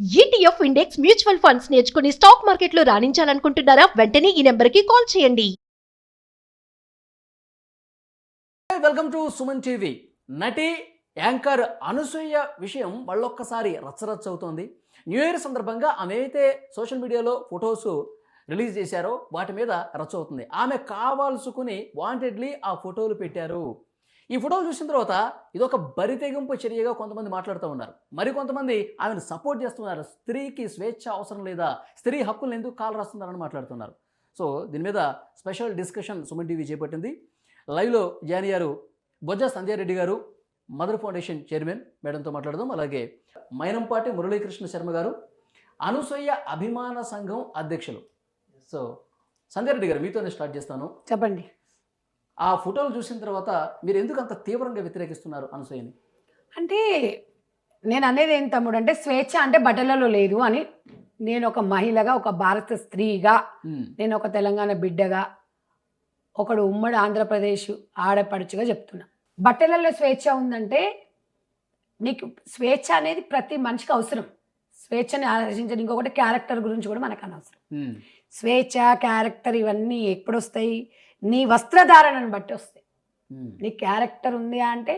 ETF index mutual funds నేర్చుకుని stock మార్కెట్లో రాణించాలనుకుంటున్నారా? వెంటనే ఈ నెంబర్కి కాల్ చేయండి. Welcome to Suman TV. నటి యాంకర్ అనసూయ విషయం మళ్ళొక్కసారి రచ్చరచ్చ అవుతోంది. న్యూ ఇయర్ సందర్భంగా ఆమె అయితే సోషల్ మీడియాలో ఫొటోస్ రిలీజ్ చేశారో వాటి మీద రచ్చ అవుతుంది. ఆమె కావాల్సుకుని వాంటెడ్లీ ఆ ఫోటోలు పెట్టారు. ఈ ఫోటోలు చూసిన తర్వాత ఇదొక బరితెగింపు చర్యగా కొంతమంది మాట్లాడుతూ ఉన్నారు. మరికొంతమంది ఆమెను సపోర్ట్ చేస్తున్నారు. స్త్రీకి స్వేచ్ఛ అవసరం లేదా, స్త్రీ హక్కులను ఎందుకు కాలు రాస్తున్నారని మాట్లాడుతున్నారు. సో దీని మీద స్పెషల్ డిస్కషన్ సుమన్ టీవీ చేపట్టింది. లైవ్లో జాయిన్ అయ్యారు బొజ్జ సంధ్యారెడ్డి గారు, మదర్ ఫౌండేషన్ చైర్మన్, మేడంతో మాట్లాడదాం. అలాగే మైనంపాటి మురళీకృష్ణ శర్మ గారు, అనసూయ అభిమాన సంఘం అధ్యక్షులు. సో సంధ్యారెడ్డి గారు, మీతోనే స్టార్ట్ చేస్తాను. చెప్పండి. ఆ ఫోటోలు చూసిన తర్వాత మీరు ఎందుకు అంత తీవ్రంగా వ్యతిరేకిస్తున్నారు అనసూయని? అంటే నేను అనేది ఏం తమ్ముడు అంటే, స్వేచ్ఛ అంటే బట్టలలో లేదు అని. నేను ఒక మహిళగా, ఒక భారత స్త్రీగా, నేను ఒక తెలంగాణ బిడ్డగా, ఒకడు ఉమ్మడి ఆంధ్రప్రదేశ్ ఆడపడుచుగా చెప్తున్నా. బట్టలలో స్వేచ్ఛ ఉందంటే, నీకు స్వేచ్ఛ అనేది ప్రతి మనిషికి అవసరం. స్వేచ్ఛని ఆలోచించడం. ఇంకొకటి క్యారెక్టర్ గురించి కూడా మనకు అనవసరం. స్వేచ్ఛ, క్యారెక్టర్ ఇవన్నీ ఎప్పుడొస్తాయి? నీ వస్త్రధారణను బట్టి వస్తాయి. నీ క్యారెక్టర్ ఉంది అంటే,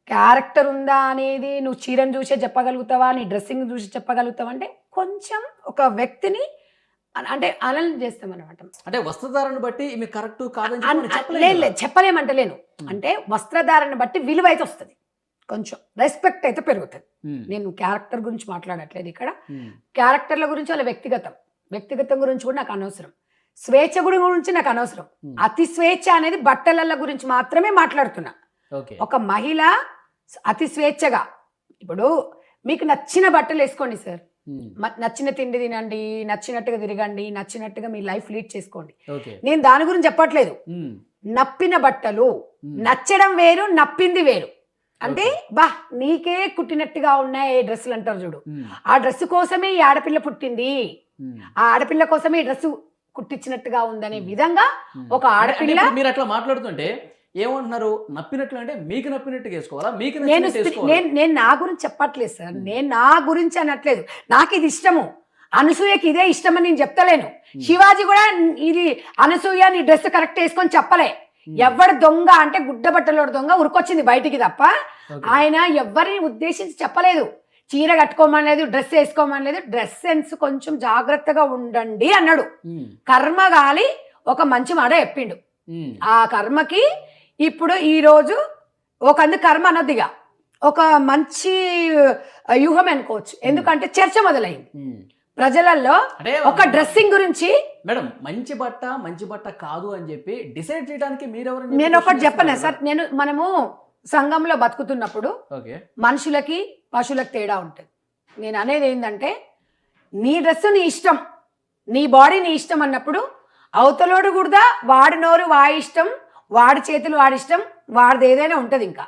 క్యారెక్టర్ ఉందా అనేది నువ్వు చీరను చూసే చెప్పగలుగుతావా, నీ డ్రెస్సింగ్ చూసి చెప్పగలుగుతావా అంటే కొంచెం ఒక వ్యక్తిని అంటే అనలైజ్ చేస్తాం అనమాట. అంటే వస్త్రధారణ బట్టి మీకు కరెక్ట్ కాదని చెప్పలేమంటలేను. అంటే వస్త్రధారణ బట్టి విలువ అయితే వస్తుంది, కొంచెం రెస్పెక్ట్ అయితే పెరుగుతుంది. నేను క్యారెక్టర్ గురించి మాట్లాడట్లేదు ఇక్కడ. క్యారెక్టర్ల గురించి వాళ్ళ వ్యక్తిగతం గురించి కూడా నాకు అనవసరం. స్వేచ్ఛ గురించి నాకు అనవసరం. అతి స్వేచ్ఛ అనేది బట్టల గురించి మాత్రమే మాట్లాడుతున్నా. ఒక మహిళ అతి స్వేచ్ఛగా, ఇప్పుడు మీకు నచ్చిన బట్టలు వేసుకోండి సార్, నచ్చిన తిండి తినండి, నచ్చినట్టుగా తిరగండి, నచ్చినట్టుగా మీ లైఫ్ లీడ్ చేసుకోండి. నేను దాని గురించి చెప్పట్లేదు. నప్పిన బట్టలు నచ్చడం వేరు, నప్పింది వేరు. అంటే బా నీకే కుట్టినట్టుగా ఉన్నాయి డ్రెస్సులు అంటారు చూడు, ఆ డ్రెస్ కోసమే ఈ ఆడపిల్ల పుట్టింది, ఆ ఆడపిల్ల కోసమే ఈ డ్రెస్ కుట్టించినట్టుగా ఉందనే విధంగా ఒక ఆడపిల్ల. మీరు అట్లా మాట్లాడుతుంటే ఏమంటున్నారు? నప్పినట్లు అంటే మీకు నప్పినట్టుగా వేసుకోవాలా? మీకు నేను నా గురించి చెప్పట్లేదు సార్, నేను నా గురించి అనట్లేదు. నాకు ఇది ఇష్టము, అనసూయకి ఇదే ఇష్టమని నేను చెప్తలేను. శివాజీ కూడా ఇది అనసూయ నీ డ్రెస్ కరెక్ట్ వేసుకొని చెప్పలే. ఎవడు దొంగ అంటే గుడ్డ బట్టలోడు దొంగ ఉరికొచ్చింది బయటికి తప్ప ఆయన ఎవరిని ఉద్దేశించి చెప్పలేదు. చీర కట్టుకోమనలేదు, డ్రెస్ వేసుకోమనలేదు. డ్రెస్ సెన్స్ కొంచెం జాగ్రత్తగా ఉండండి అన్నాడు. కర్మగాలి ఒక మంచి మాట చెప్పిండు. ఆ కర్మకి ఇప్పుడు ఈరోజు ఒక కర్మ అనొద్దిగా ఒక మంచి వ్యూహం అనుకోవచ్చు. ఎందుకంటే చర్చ మొదలైంది ప్రజలలో ఒక డ్రెస్సింగ్ గురించి. మేడం, మంచి బట్ట కాదు అని చెప్పి డిసైడ్ చేయడానికి మీరెవరు? నేను ఒకటి చెప్పను సార్. మనము సంఘంలో బతుకుతున్నప్పుడు మనుషులకి పశువులకు తేడా ఉంటుంది. నేను అనేది ఏంటంటే, నీ డ్రెస్ నీ ఇష్టం, నీ బాడీ నీ ఇష్టం అన్నప్పుడు అవతలోడు కూడా వాడి నోరు వాడి ఇష్టం, వాడి చేతులు వాడి ఇష్టం, వాడిది ఏదైనా ఉంటుంది. ఇంకా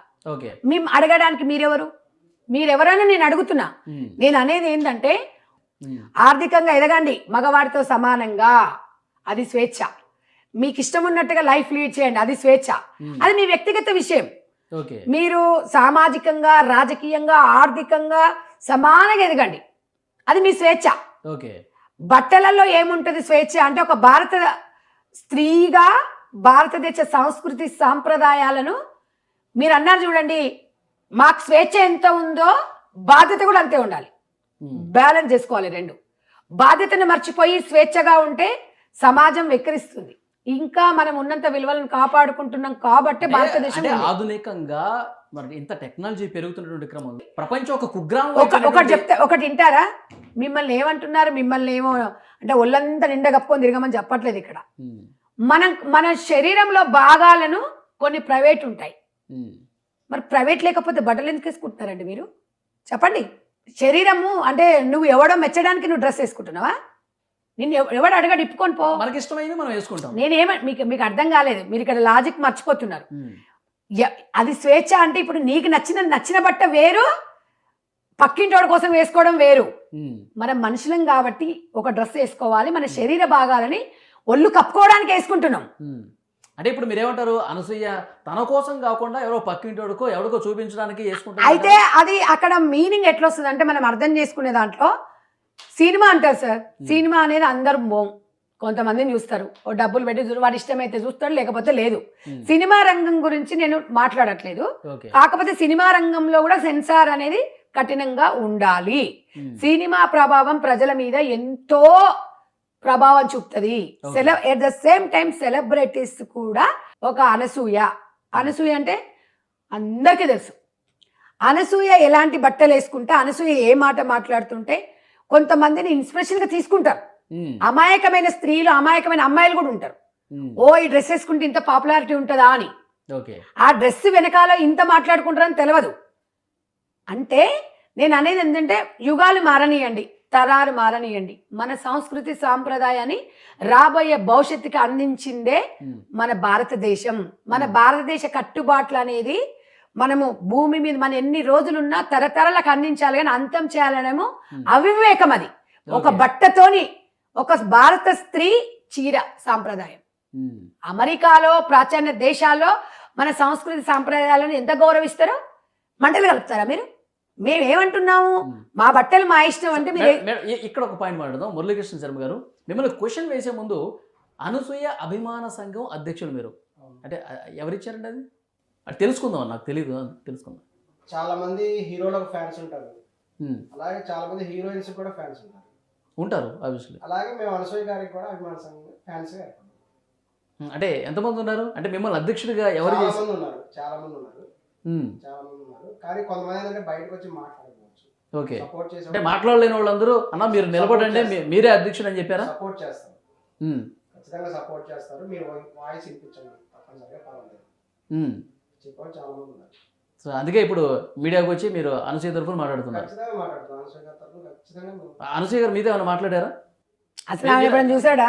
మేము అడగడానికి మీరెవరైనా నేను అడుగుతున్నా. నేను అనేది ఏంటంటే, ఆర్థికంగా ఎదగండి మగవాడితో సమానంగా, అది స్వేచ్ఛ. మీకు ఇష్టం ఉన్నట్టుగా లైఫ్ లీడ్ చేయండి, అది స్వేచ్ఛ. అది మీ వ్యక్తిగత విషయం. మీరు సామాజికంగా, రాజకీయంగా, ఆర్థికంగా సమానంగా ఎదగండి, అది మీ స్వేచ్ఛ. బట్టలలో ఏముంటుంది స్వేచ్ఛ అంటే, ఒక భారత స్త్రీగా భారతదేశ సంస్కృతి సాంప్రదాయాలను మీరు అన్నారు చూడండి, మాకు స్వేచ్ఛ ఎంత ఉందో బాధ్యత కూడా అంతే ఉండాలి. బ్యాలెన్స్ చేసుకోవాలి రెండు. బాధ్యతను మర్చిపోయి స్వేచ్ఛగా ఉంటే సమాజం వెక్కిరిస్తుంది. ఇంకా మనం ఉన్నంత విలువలను కాపాడుకుంటున్నాం కాబట్టి భారతదేశం ఆధునికంగా మరి ఇంత టెక్నాలజీ పెరుగుతున్నటువంటి క్రమంలో ప్రపంచం ఒక కుగ్రామం. ఒకటి చెప్తే ఒకటి వింటారా? మిమ్మల్ని మిమ్మల్ని ఏమో అంటే ఒళ్ళంతా నిండా కప్పుకొని తిరగమని చెప్పట్లేదు ఇక్కడ. మన శరీరంలో భాగాలను కొన్ని ప్రైవేట్ ఉంటాయి. మరి ప్రైవేట్ లేకపోతే బట్టలు ఎందుకు వేసుకుంటున్నారండి మీరు? చెప్పండి. శరీరము అంటే నువ్వు ఎవడో మెచ్చడానికి నువ్వు డ్రెస్ వేసుకుంటున్నావా? నేను ఎవడు అడగడు, ఇప్పుకొని పో, మనకి ఇష్టమైంది మనం వేసుకుంటాం. మీకు అర్థం కాలేదు, మీరు ఇక్కడ లాజిక్ మర్చిపోతున్నారు. అది స్వేచ్ఛ అంటే, ఇప్పుడు నీకు నచ్చిన బట్ట వేరు, పక్కింటోడి కోసం వేసుకోవడం వేరు. మనం మనుషులం కాబట్టి ఒక డ్రెస్ వేసుకోవాలి, మన శరీర భాగాలని ఒళ్ళు కప్పుకోవడానికి వేసుకుంటున్నాం. అంటే ఇప్పుడు మీరేమంటారు? అనసూయ తన కోసం కాకుండా ఎవరో పక్కింటోడుకో ఎవరికో చూపించడానికి వేసుకుంటారు. అయితే అది అక్కడ మీనింగ్ ఎట్లా వస్తుంది అంటే, మనం అర్థం చేసుకునే దాంట్లో సినిమా అంటారు సార్, సినిమా అనేది అందరు కొంతమందిని చూస్తారు, ఓ డబ్బులు పెట్టి చూస్తారు, వాడి ఇష్టమైతే చూస్తాడు, లేకపోతే లేదు. సినిమా రంగం గురించి నేను మాట్లాడట్లేదు, కాకపోతే సినిమా రంగంలో కూడా సెన్సార్ అనేది కఠినంగా ఉండాలి. సినిమా ప్రభావం ప్రజల మీద ఎంతో ప్రభావం చూపుతుంది. At the same time celebrities కూడా ఒక అనసూయ అంటే అందరికీ తెలుసు. అనసూయ ఎలాంటి బట్టలు వేసుకుంటే, అనసూయ ఏ మాట మాట్లాడుతుంటే కొంతమందిని ఇన్స్పిరేషన్గా తీసుకుంటారు. అమాయకమైన స్త్రీలు, అమాయకమైన అమ్మాయిలు కూడా ఉంటారు. ఓ ఈ డ్రెస్ వేసుకుంటే ఇంత పాపులారిటీ ఉంటుందా అని, ఆ డ్రెస్ వెనకాల ఇంత మాట్లాడుకుంటారని తెలియదు. అంటే నేను అనేది ఏంటంటే యుగాలు మారనీయండి, తరాలు మారనీయండి. మన సంస్కృతి సాంప్రదాయాన్ని రాబోయే భవిష్యత్తుకి అందించిందే మన భారతదేశం. మన భారతదేశ కట్టుబాట్లు అనేది మనము భూమి మీద మన ఎన్ని రోజులున్నా తరతరాలకు అందించాలి, కానీ అంతం చేయాలనేమో అవివేకం. అది ఒక బట్టతోని ఒక భారత స్త్రీ చీర సాంప్రదాయం. అమెరికాలో ప్రాచీన దేశాల్లో మన సంస్కృతి సాంప్రదాయాలను ఎంత గౌరవిస్తారో మంటలు కలుపుతారా మీరు? మేమేమంటున్నాము, మా బట్టలు మా ఇష్టం అంటే మీరు. ఇక్కడ ఒక పాయింట్ మాట్లాడదాం. మురళీకృష్ణ శర్మ గారు, మిమ్మల్ని క్వశ్చన్ వేసే ముందు అనసూయ అభిమాన సంఘం అధ్యక్షులు మీరు అంటే ఎవరిచ్చారండి అది? అది తెలుసుకుందాం, నాకు తెలియదు, తెలుసుకుందాం. చాలా మంది హీరోలకు ఫ్యాన్స్ ఉంటారు, అలాగే చాలా మంది హీరోయిన్స్ కూడా ఫ్యాన్స్ ఉంటారు ఆబ్వియస్లీ. అలాగే మేము అనసూయ గారికి కూడా అభిమాన సంఘం ఫ్యాన్స్ అంటే ఎంతమంది ఉన్నారు? అంటే మిమ్మల్ని అధ్యక్షుడిగా ఎవరు చేసి ఉన్నారు? చాలా మంది ఉన్నారు. కానీ కొంతమంది ఏంటంటే బయటకు వచ్చి మాట్లాడుకోవచ్చు. ఓకే, సపోర్ట్ చేసి అంటే మాట్లాడలేని వాళ్ళందరూ అన్న మీరు నిలబడండి, మీరే అధ్యక్షుడు అని చెప్పారా? సపోర్ట్ చేస్తారు, ఖచ్చితంగా సపోర్ట్ చేస్తారు. మీరు వాయిస్ వినిపించండి తప్పనిసరిగా, పర్వాలేదు చెప్పారు. చాలా మంది ఉన్నారు. సో అందుకే ఇప్పుడు మీడియాకి వచ్చి మీరు అనసూయ తరఫున మాట్లాడుతున్నారు. ఖచ్చితంగా మాట్లాడుతున్నాం అనసూయ గారి తరఫున, ఖచ్చితంగా. అనసూయ గారు మీతో ఏమైనా మాట్లాడారా? అసలు చూసాడా?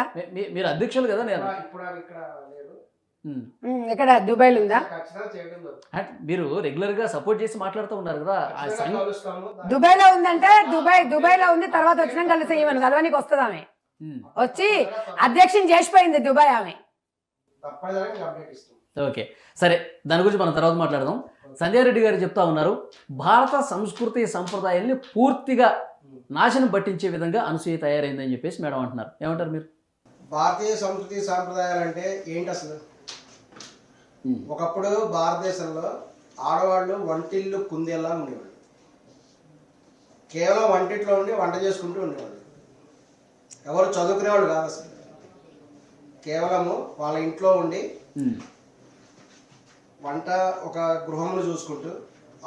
మీరు అధ్యక్షులు కదా. నేను ఇప్పుడు ఇక్కడ లేదు, ఇక్కడ దుబాయ్లో ఉందా? మీరు రెగ్యులర్ గా సపోర్ట్ చేసి మాట్లాడుతూ ఉన్నారు కదా. దుబాయ్లో ఉందంటే దుబాయ్లో ఉంది, తర్వాత వచ్చినా కలిసి ఇవ్వను కలవనికి వస్తుంది. ఆమె వచ్చి అధ్యక్షుని చేసిపోయింది దుబాయ్ ఆమె. ఓకే సరే, దాని గురించి మనం తర్వాత మాట్లాడదాం. సంజయ్ రెడ్డి గారు చెప్తా ఉన్నారు, భారత సంస్కృతి సంప్రదాయాల్ని పూర్తిగా నాశనం పట్టించే విధంగా అనసూయ తయారైందని చెప్పేసి మేడం అంటున్నారు. ఏమంటారు మీరు? భారతీయ సంస్కృతి సాంప్రదాయాలు అంటే ఏంటి అసలు? ఒకప్పుడు భారతదేశంలో ఆడవాళ్ళు వంటిల్లు కుందేలా ఉండేవాళ్ళు. కేవలం వంటింట్లో ఉండి వంట చేసుకుంటూ ఉండేవాళ్ళు. ఎవరు చదువుకునేవాళ్ళు కాదు అసలు. కేవలము వాళ్ళ ఇంట్లో ఉండి వంట, ఒక గృహంలో చూసుకుంటూ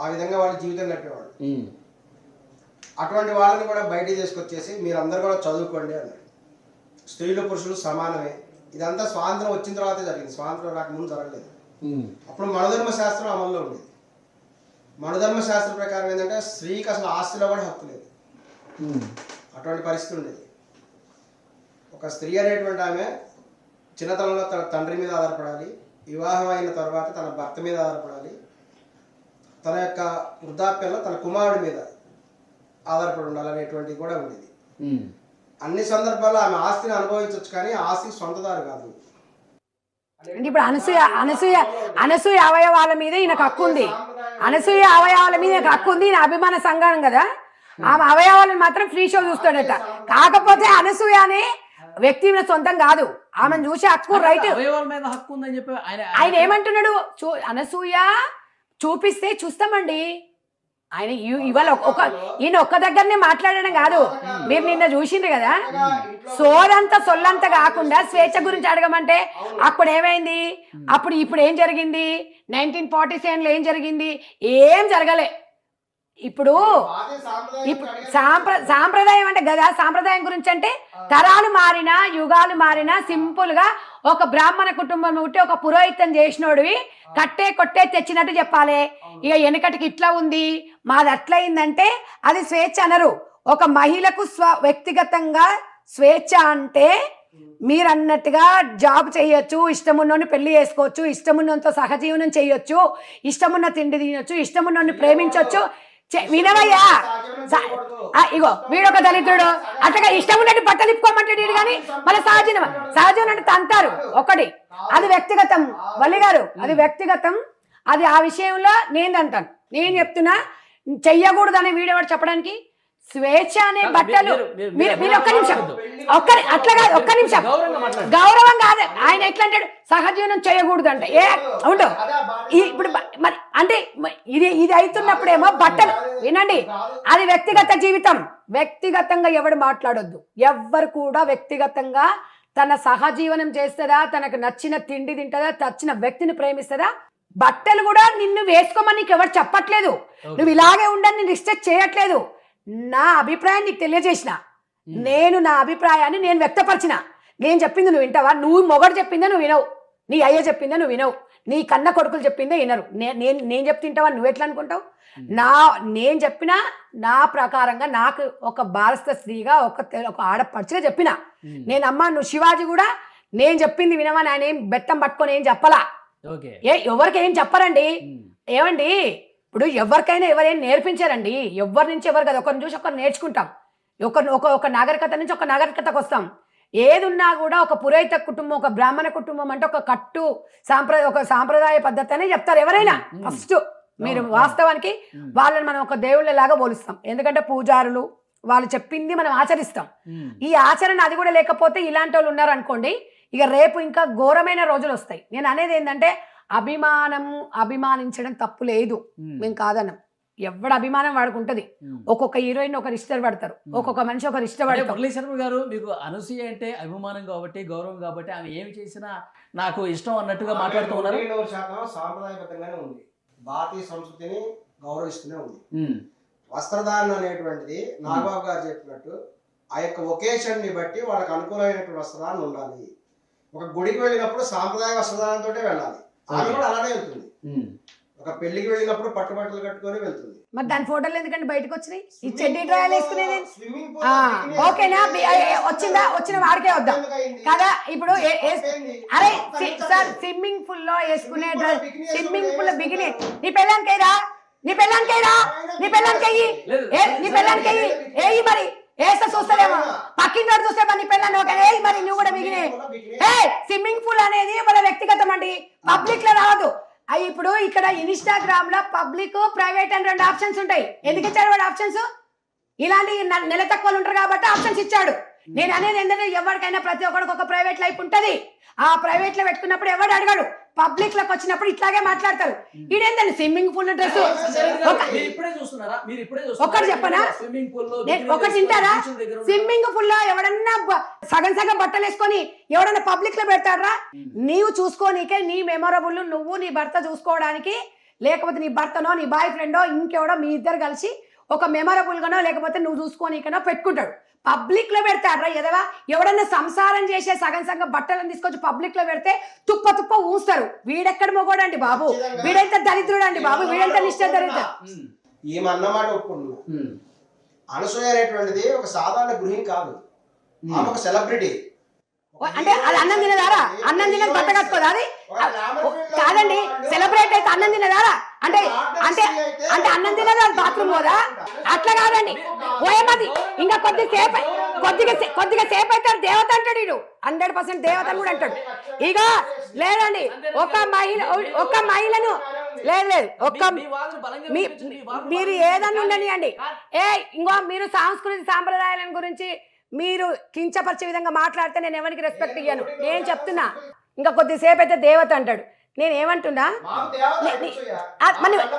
ఆ విధంగా వాళ్ళ జీవితం గడిపేవాళ్ళు. అటువంటి వాళ్ళని కూడా బయటికి తీసుకొచ్చేసి మీరందరూ కూడా చదువుకోండి అన్నారు. స్త్రీలు పురుషులు సమానమే. ఇదంతా స్వాతంత్రం వచ్చిన తర్వాతే జరిగింది, స్వాతంత్రం రాకముందు జరగలేదు. అప్పుడు మనుధర్మ శాస్త్రం అమల్లో ఉండేది. మనుధర్మ శాస్త్రం ప్రకారం ఏంటంటే స్త్రీకి అసలు ఆస్తిలో కూడా హక్కు లేదు. అటువంటి పరిస్థితి ఉండేది. ఒక స్త్రీ అనేటువంటి ఆమె చిన్నతనంలో తన తండ్రి మీద ఆధారపడాలి, వివాహం అయిన తర్వాత తన భర్త మీద ఆధారపడాలి, తన యొక్క వృద్ధాప్యంలో తన కుమారుడి మీద ఆధారపడి ఉండాలనేటువంటిది కూడా ఉండేది. అన్ని సందర్భాల్లో ఆమె ఆస్తిని అనుభవించవచ్చు, కానీ ఆస్తి సొంతదారు కాదు. అంటే ఇప్పుడు అనసూయ అవయవాల మీద ఈయనకు హక్కు ఉంది. అనసూయ అవయవాల మీద ఈయనకు హక్కు ఉంది. ఈయన అభిమాన సంఘం కదా, ఆమె అవయవాలను మాత్రం ఫ్రీ షో చూస్తాడట. కాకపోతే అనసూయ అనే వ్యక్తి మీద సొంతం కాదు, ఆమెను చూసే హక్కు రైట్. ఆయన ఏమంటున్నాడు, అనసూయ చూపిస్తే చూస్తామండి. ఆయన ఇవాళ ఈయన ఒక్క దగ్గరనే మాట్లాడడం కాదు, మీరు నిన్న చూసిండ్రు కదా, సోదంతా సొల్లంతా కాకుండా స్వేచ్ఛ గురించి అడగమంటే అప్పుడు ఏమైంది, ఇప్పుడు ఏం జరిగింది, 1947లో ఏం జరిగింది, ఏం జరగలే. ఇప్పుడు సాంప్రదాయం అంటే కదా, సాంప్రదాయం గురించి అంటే తరాలు మారినా యుగాలు మారినా సింపుల్ గా ఒక బ్రాహ్మణ కుటుంబం ఉంటే ఒక పురోహితం చేసినోడివి కట్టే కొట్టే తెచ్చినట్టు చెప్పాలి. ఇక వెనకటికి ఇట్లా ఉంది, మాది అట్లయిందంటే అది స్వేచ్ఛ అనరు. ఒక మహిళకు వ్యక్తిగతంగా స్వేచ్ఛ అంటే మీరు అన్నట్టుగా జాబ్ చేయొచ్చు, ఇష్టమున్నోని పెళ్లి చేసుకోవచ్చు, ఇష్టమున్నంతో సహజీవనం చేయొచ్చు, ఇష్టమున్న తిండి తినొచ్చు, ఇష్టమున్నోని ప్రేమించవచ్చు. వినవయ్యా, ఇగో వీడొక దళితుడు అట్లా ఇష్టం ఉన్నట్టు బట్టలు ఇప్పుకోమంటాడు వీడు, కానీ మళ్ళీ సహజం అంటే తంతారు. ఒకటి అది వ్యక్తిగతం, వల్లి గారు, అది వ్యక్తిగతం. అది ఆ విషయంలో నేను అంటాను, నేను చెప్తున్నా చెయ్యకూడదు అనే వీడియో చెప్పడానికి. స్వేచ్ఛ అనే కాదు, బట్టలు మీరు ఒక్క నిమిషం అట్లా కాదు, ఒక్క నిమిషం గౌరవంగా మాట్లాడండి. గౌరవం కాదు. ఆయన ఎట్లా అంటాడు సహజీవనం చేయకూడదు అంటే ఉండు ఇప్పుడు మరి అంటే ఇది అవుతున్నప్పుడేమో బట్టలు వినండి, అది వ్యక్తిగత జీవితం. వ్యక్తిగతంగా ఎవడు మాట్లాడొద్దు. ఎవ్వరు కూడా వ్యక్తిగతంగా తన సహజీవనం చేస్తుందా, తనకు నచ్చిన తిండి తింటుందా, నచ్చిన వ్యక్తిని ప్రేమిస్తుందా. బట్టలు కూడా నిన్ను వేసుకోమని నీకు ఎవరు చెప్పట్లేదు, నువ్వు ఇలాగే ఉండని నేను రిస్ట్రిక్ట్ చేయట్లేదు. నా అభిప్రాయాన్ని నీకు తెలియజేసిన, నేను నా అభిప్రాయాన్ని నేను వ్యక్తపరిచిన. నేను చెప్పింది నువ్వు వింటావా? నువ్వు మొగడు చెప్పిందే నువ్వు వినవు, నీ అయ్య చెప్పిందే నువ్వు వినవు, నీ కన్న కొడుకులు చెప్పిందే వినరు. నేను చెప్తుంటావా నువ్వు ఎట్లా అనుకుంటావు? నేను చెప్పిన నా ప్రకారంగా నాకు ఒక భారత స్త్రీగా ఒక ఆడపడుచుగా చెప్పిన. నేను అమ్మ నువ్వు శివాజీ కూడా నేను చెప్పింది వినవని ఆయన ఏం బెత్తం పట్టుకొని ఏం చెప్పలా. ఎవరికి ఏం చెప్పరండి. ఏమండి ఇప్పుడు ఎవరికైనా ఎవరేం నేర్పించారండి. ఎవరి నుంచి ఎవరు కదా, ఒకరిని చూసి ఒకరు నేర్చుకుంటాం. ఒక నాగరికత నుంచి ఒక నాగరికతకు వస్తాం. ఏది ఉన్నా కూడా ఒక పురోహిత కుటుంబం, ఒక బ్రాహ్మణ కుటుంబం అంటే ఒక సాంప్రదాయ పద్ధతి అనే చెప్తారు ఎవరైనా. ఫస్ట్ మీరు వాస్తవానికి వాళ్ళని మనం ఒక దేవుళ్ళలాగా పోలుస్తాం. ఎందుకంటే పూజారులు వాళ్ళు చెప్పింది మనం ఆచరిస్తాం. ఈ ఆచరణ అది కూడా లేకపోతే ఇలాంటి వాళ్ళు ఉన్నారు అనుకోండి, ఇక రేపు ఇంకా ఘోరమైన రోజులు వస్తాయి. నేను అనేది ఏంటంటే అభిమానించడం తప్పు లేదు, మేము కాదన్నాం. ఎవడ అభిమానం వాడుకుంటది. ఒక్కొక్క హీరోయిన్ ఒకరు ఇష్టపడతారు, ఒక్కొక్క మనిషి ఒకరు ఇష్టపడతారు. మురళీ శర్మ గారు, మీకు అనసూయ అంటే అభిమానం కాబట్టి, గౌరవం కాబట్టి ఆమె ఏమి చేసినా నాకు ఇష్టం అన్నట్టుగా మాట్లాడుతూ ఉన్నారు. 100% సాంప్రదాయబద్ధంగానే ఉంది, భారతీయ సంస్కృతిని గౌరవిస్తూనే ఉంది. వస్త్రధారణ అనేటువంటిది నాగబాబు గారు చెప్పినట్టు ఆ యొక్క ఒకేషన్ ని బట్టి వాళ్ళకి అనుకూలమైనటువంటి వస్త్రధారణ ఉండాలి. ఒక గుడికి వెళ్ళినప్పుడు సాంప్రదాయ వస్త్రధారణతో వెళ్ళాలి. ఆమె కూడా అలానే వెళ్తుంది. ఒక పెళ్లికి వెళ్ళినప్పుడు పట్టుబట్టలు కట్టుకొని వెళ్తుంది. మరి దాని ఫోటోలు ఎందుకంటే బయటకు వచ్చినాయి? ఈ చెడ్డీ డ్రాయలు వేసుకునేది ఓకేనా? వచ్చిన వాడికే వద్దాం కదా. ఇప్పుడు అరే సార్ స్విమ్మింగ్ పూల్ లో వేసుకునే డ్రెస్, స్విమ్మింగ్ పూల్ లో బిగిని నీ పెళ్ళానికైరా, నీ పెళ్ళానికి ఏయి మరి వేస్తే చూస్తలేమో, పక్కింటి చూస్తే మరి నీ పెళ్ళాన్ని ఒక ఏయి మరి నువ్వు కూడా బిగినే. స్విమ్మింగ్ పూల్ అనేది మన వ్యక్తిగతం అండి, పబ్లిక్ లో రావద్దు. ఇప్పుడు ఇక్కడ ఇన్స్టాగ్రామ్ లో పబ్లిక్ ప్రైవేట్ అని 2 ఆప్షన్స్ ఉంటాయి. ఎందుకు ఇచ్చాడు వాడు ఆప్షన్స్? ఇలాంటి నెల తక్కువలు ఉంటారు కాబట్టి ఆప్షన్స్ ఇచ్చాడు. నేను అనేది ఏంటంటే ఎవరికైనా ప్రతి ఒక్కరికి ఒక ప్రైవేట్ లైఫ్ ఉంటది. ఆ ప్రైవేట్ లో పెట్టుకున్నప్పుడు ఎవడు అడగాడు, పబ్లిక్ లోకి వచ్చినప్పుడు ఇట్లాగే మాట్లాడతారు. ఇదేంటండి స్విమ్మింగ్ పూల్ డ్రెస్ ఒకటి చెప్పనా, ఒకటి తింటారా? స్విమ్మింగ్ పూల్ లో ఎవడన్నా సగం బట్టలు వేసుకొని ఎవడన్నా పబ్లిక్ లో పెడతారా? నీవు చూసుకోనీకే, నీ మెమొరబుల్ నువ్వు నీ భర్త చూసుకోవడానికి, లేకపోతే నీ భర్తనో నీ బాయ్ ఫ్రెండో ఇంకెవడో మీ ఇద్దరు కలిసి ఒక మెమొరబుల్ గానో లేకపోతే నువ్వు చూసుకోనీకనో పెట్టుకుంటాడు. పబ్లిక్ లో పెడతాడ్రా ఎదవా? ఎవడన్నా సంసారం చేసే సగం బట్టలను తీసుకొచ్చి పబ్లిక్ లో పెడితే తుప్ప ఊస్తారు. వీడెక్కడ మొగోడండి బాబు, వీడెంత దరిద్రుడు అండి బాబు, వీడెంత నిష్ట దరిద్ర. ఈమె అన్నమాట ఒప్పుకుంటున్నా. అనసూయ అనేటువంటిది ఒక సాధారణ గృహిణి కాదు, ఆమె ఒక సెలబ్రిటీ. అంటే అది అన్నం తినదారా? అన్నం తినది బట్ట కట్టుకోదా? అది కాదండి, సెలబ్రేట్ అయితే అన్నం తినదారా? అంటే అంటే అంటే అన్నం తినదా? బాత్రూమ్ పోదా? అట్లా కాదండి. పోయేమది ఇంకా కొద్దిగా సేపు అవుతాడు దేవత అంటాడు. వీడు 100% దేవత కూడా అంటాడు. ఇక లేదండి, ఒక మహిళను లేదు మీరు ఏదన్నా ఉండనియండి. ఇంకో మీరు సాంస్కృతిక సాంప్రదాయాల గురించి మీరు కించపరిచే విధంగా మాట్లాడితే నేను ఎవరికి రెస్పెక్ట్ ఇయ్యాను. నేను చెప్తున్నా, ఇంకా కొద్దిసేపు అయితే దేవత అంటాడు. నేను ఏమంటున్నా,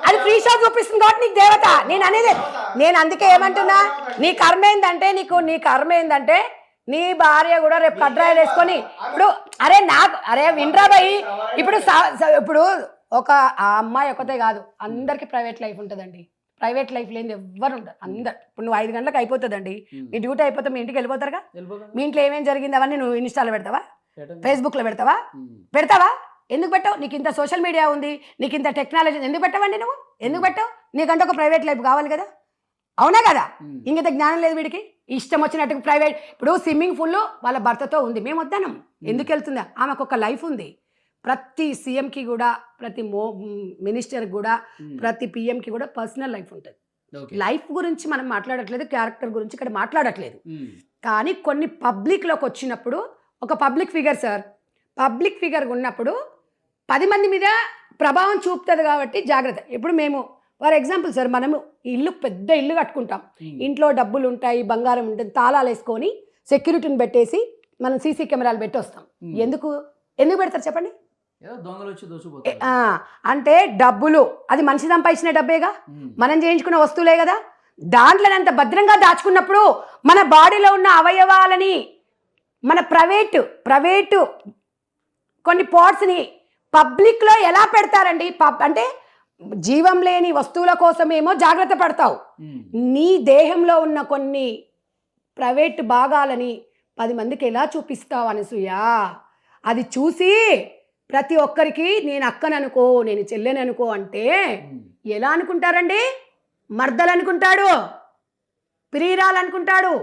అది ఫ్రీ షో చూపిస్తుంది కాబట్టి నీకు దేవత. నేను అందుకే ఏమంటున్నా, నీ కర్మ ఏందంటే నీ భార్య కూడా రేపు కడ్రాయలు వేసుకొని ఇప్పుడు అరే వినరా భయ్, ఇప్పుడు ఒక ఆ అమ్మాయి ఒకటే కాదు, అందరికి ప్రైవేట్ లైఫ్ ఉంటుందండి. ప్రైవేట్ లైఫ్ లేని ఎవ్వరు ఉంటారు. అందరు ఇప్పుడు నువ్వు 5 గంటలకు అయిపోతుందండి, మీ డ్యూటీ అయిపోతే మీ ఇంటికి వెళ్ళిపోతారుగా. మీ ఇంట్లో ఏమేం జరిగింది అవన్నీ నువ్వు ఇన్స్టాలో పెడతావా, ఫేస్బుక్లో పెడతావా? ఎందుకు పెట్టావు? నీకు ఇంత సోషల్ మీడియా ఉంది, నీకు ఇంత టెక్నాలజీ, ఎందుకు పెట్టవండి నువ్వు? ఎందుకు పెట్టావు? నీకంటే ఒక ప్రైవేట్ లైఫ్ కావాలి కదా, అవునా కదా? ఇంత జ్ఞానం లేదు వీడికి, ఇష్టం వచ్చినట్టు ప్రైవేట్. ఇప్పుడు స్విమ్మింగ్ పూల్ వాళ్ళ భర్తతో ఉంది, మేము వద్దాం. ఎందుకు వెళ్తుందా? ఆమెకు ఒక లైఫ్ ఉంది. ప్రతి సీఎంకి కూడా, ప్రతి మినిస్టర్కి కూడా, ప్రతి పిఎంకి కూడా పర్సనల్ లైఫ్ ఉంటుంది. లైఫ్ గురించి మనం మాట్లాడట్లేదు, క్యారెక్టర్ గురించి ఇక్కడ మాట్లాడట్లేదు. కానీ కొన్ని పబ్లిక్లోకి వచ్చినప్పుడు ఒక పబ్లిక్ ఫిగర్ ఉన్నప్పుడు 10 మంది మీద ప్రభావం చూపుతుంది కాబట్టి జాగ్రత్త. ఇప్పుడు మేము ఫర్ ఎగ్జాంపుల్ సార్, మనము ఇల్లు పెద్ద ఇల్లు కట్టుకుంటాం, ఇంట్లో డబ్బులు ఉంటాయి, బంగారం ఉంటుంది, తాళాలు వేసుకొని సెక్యూరిటీని పెట్టేసి మనం సీసీ కెమెరాలు పెట్టి వస్తాం. ఎందుకు పెడతారు చెప్పండి? ఏదో దొంగలు వచ్చి దోచుకుపోతారు. అంటే డబ్బులు, అది మనిషి సంపాదించిన డబ్బేగా, మనం చేయించుకున్న వస్తువులే కదా. దాంట్లో అంత భద్రంగా దాచుకున్నప్పుడు మన బాడీలో ఉన్న అవయవాలని, మన ప్రైవేటు కొన్ని పార్ట్స్ని పబ్లిక్లో ఎలా పెడతారండి? అంటే జీవం లేని వస్తువుల కోసమేమో జాగ్రత్త పడతావు, నీ దేహంలో ఉన్న కొన్ని ప్రైవేట్ భాగాలని 10 మందికి ఎలా చూపిస్తావు అనసూయ? అది చూసి ప్రతి ఒక్కరికి నేను అక్కననుకో, నేను చెల్లెననుకో అంటే ఎలా అనుకుంటారండి? మర్దలు అనుకుంటాడు, ప్రియురాలు అనుకుంటాడు,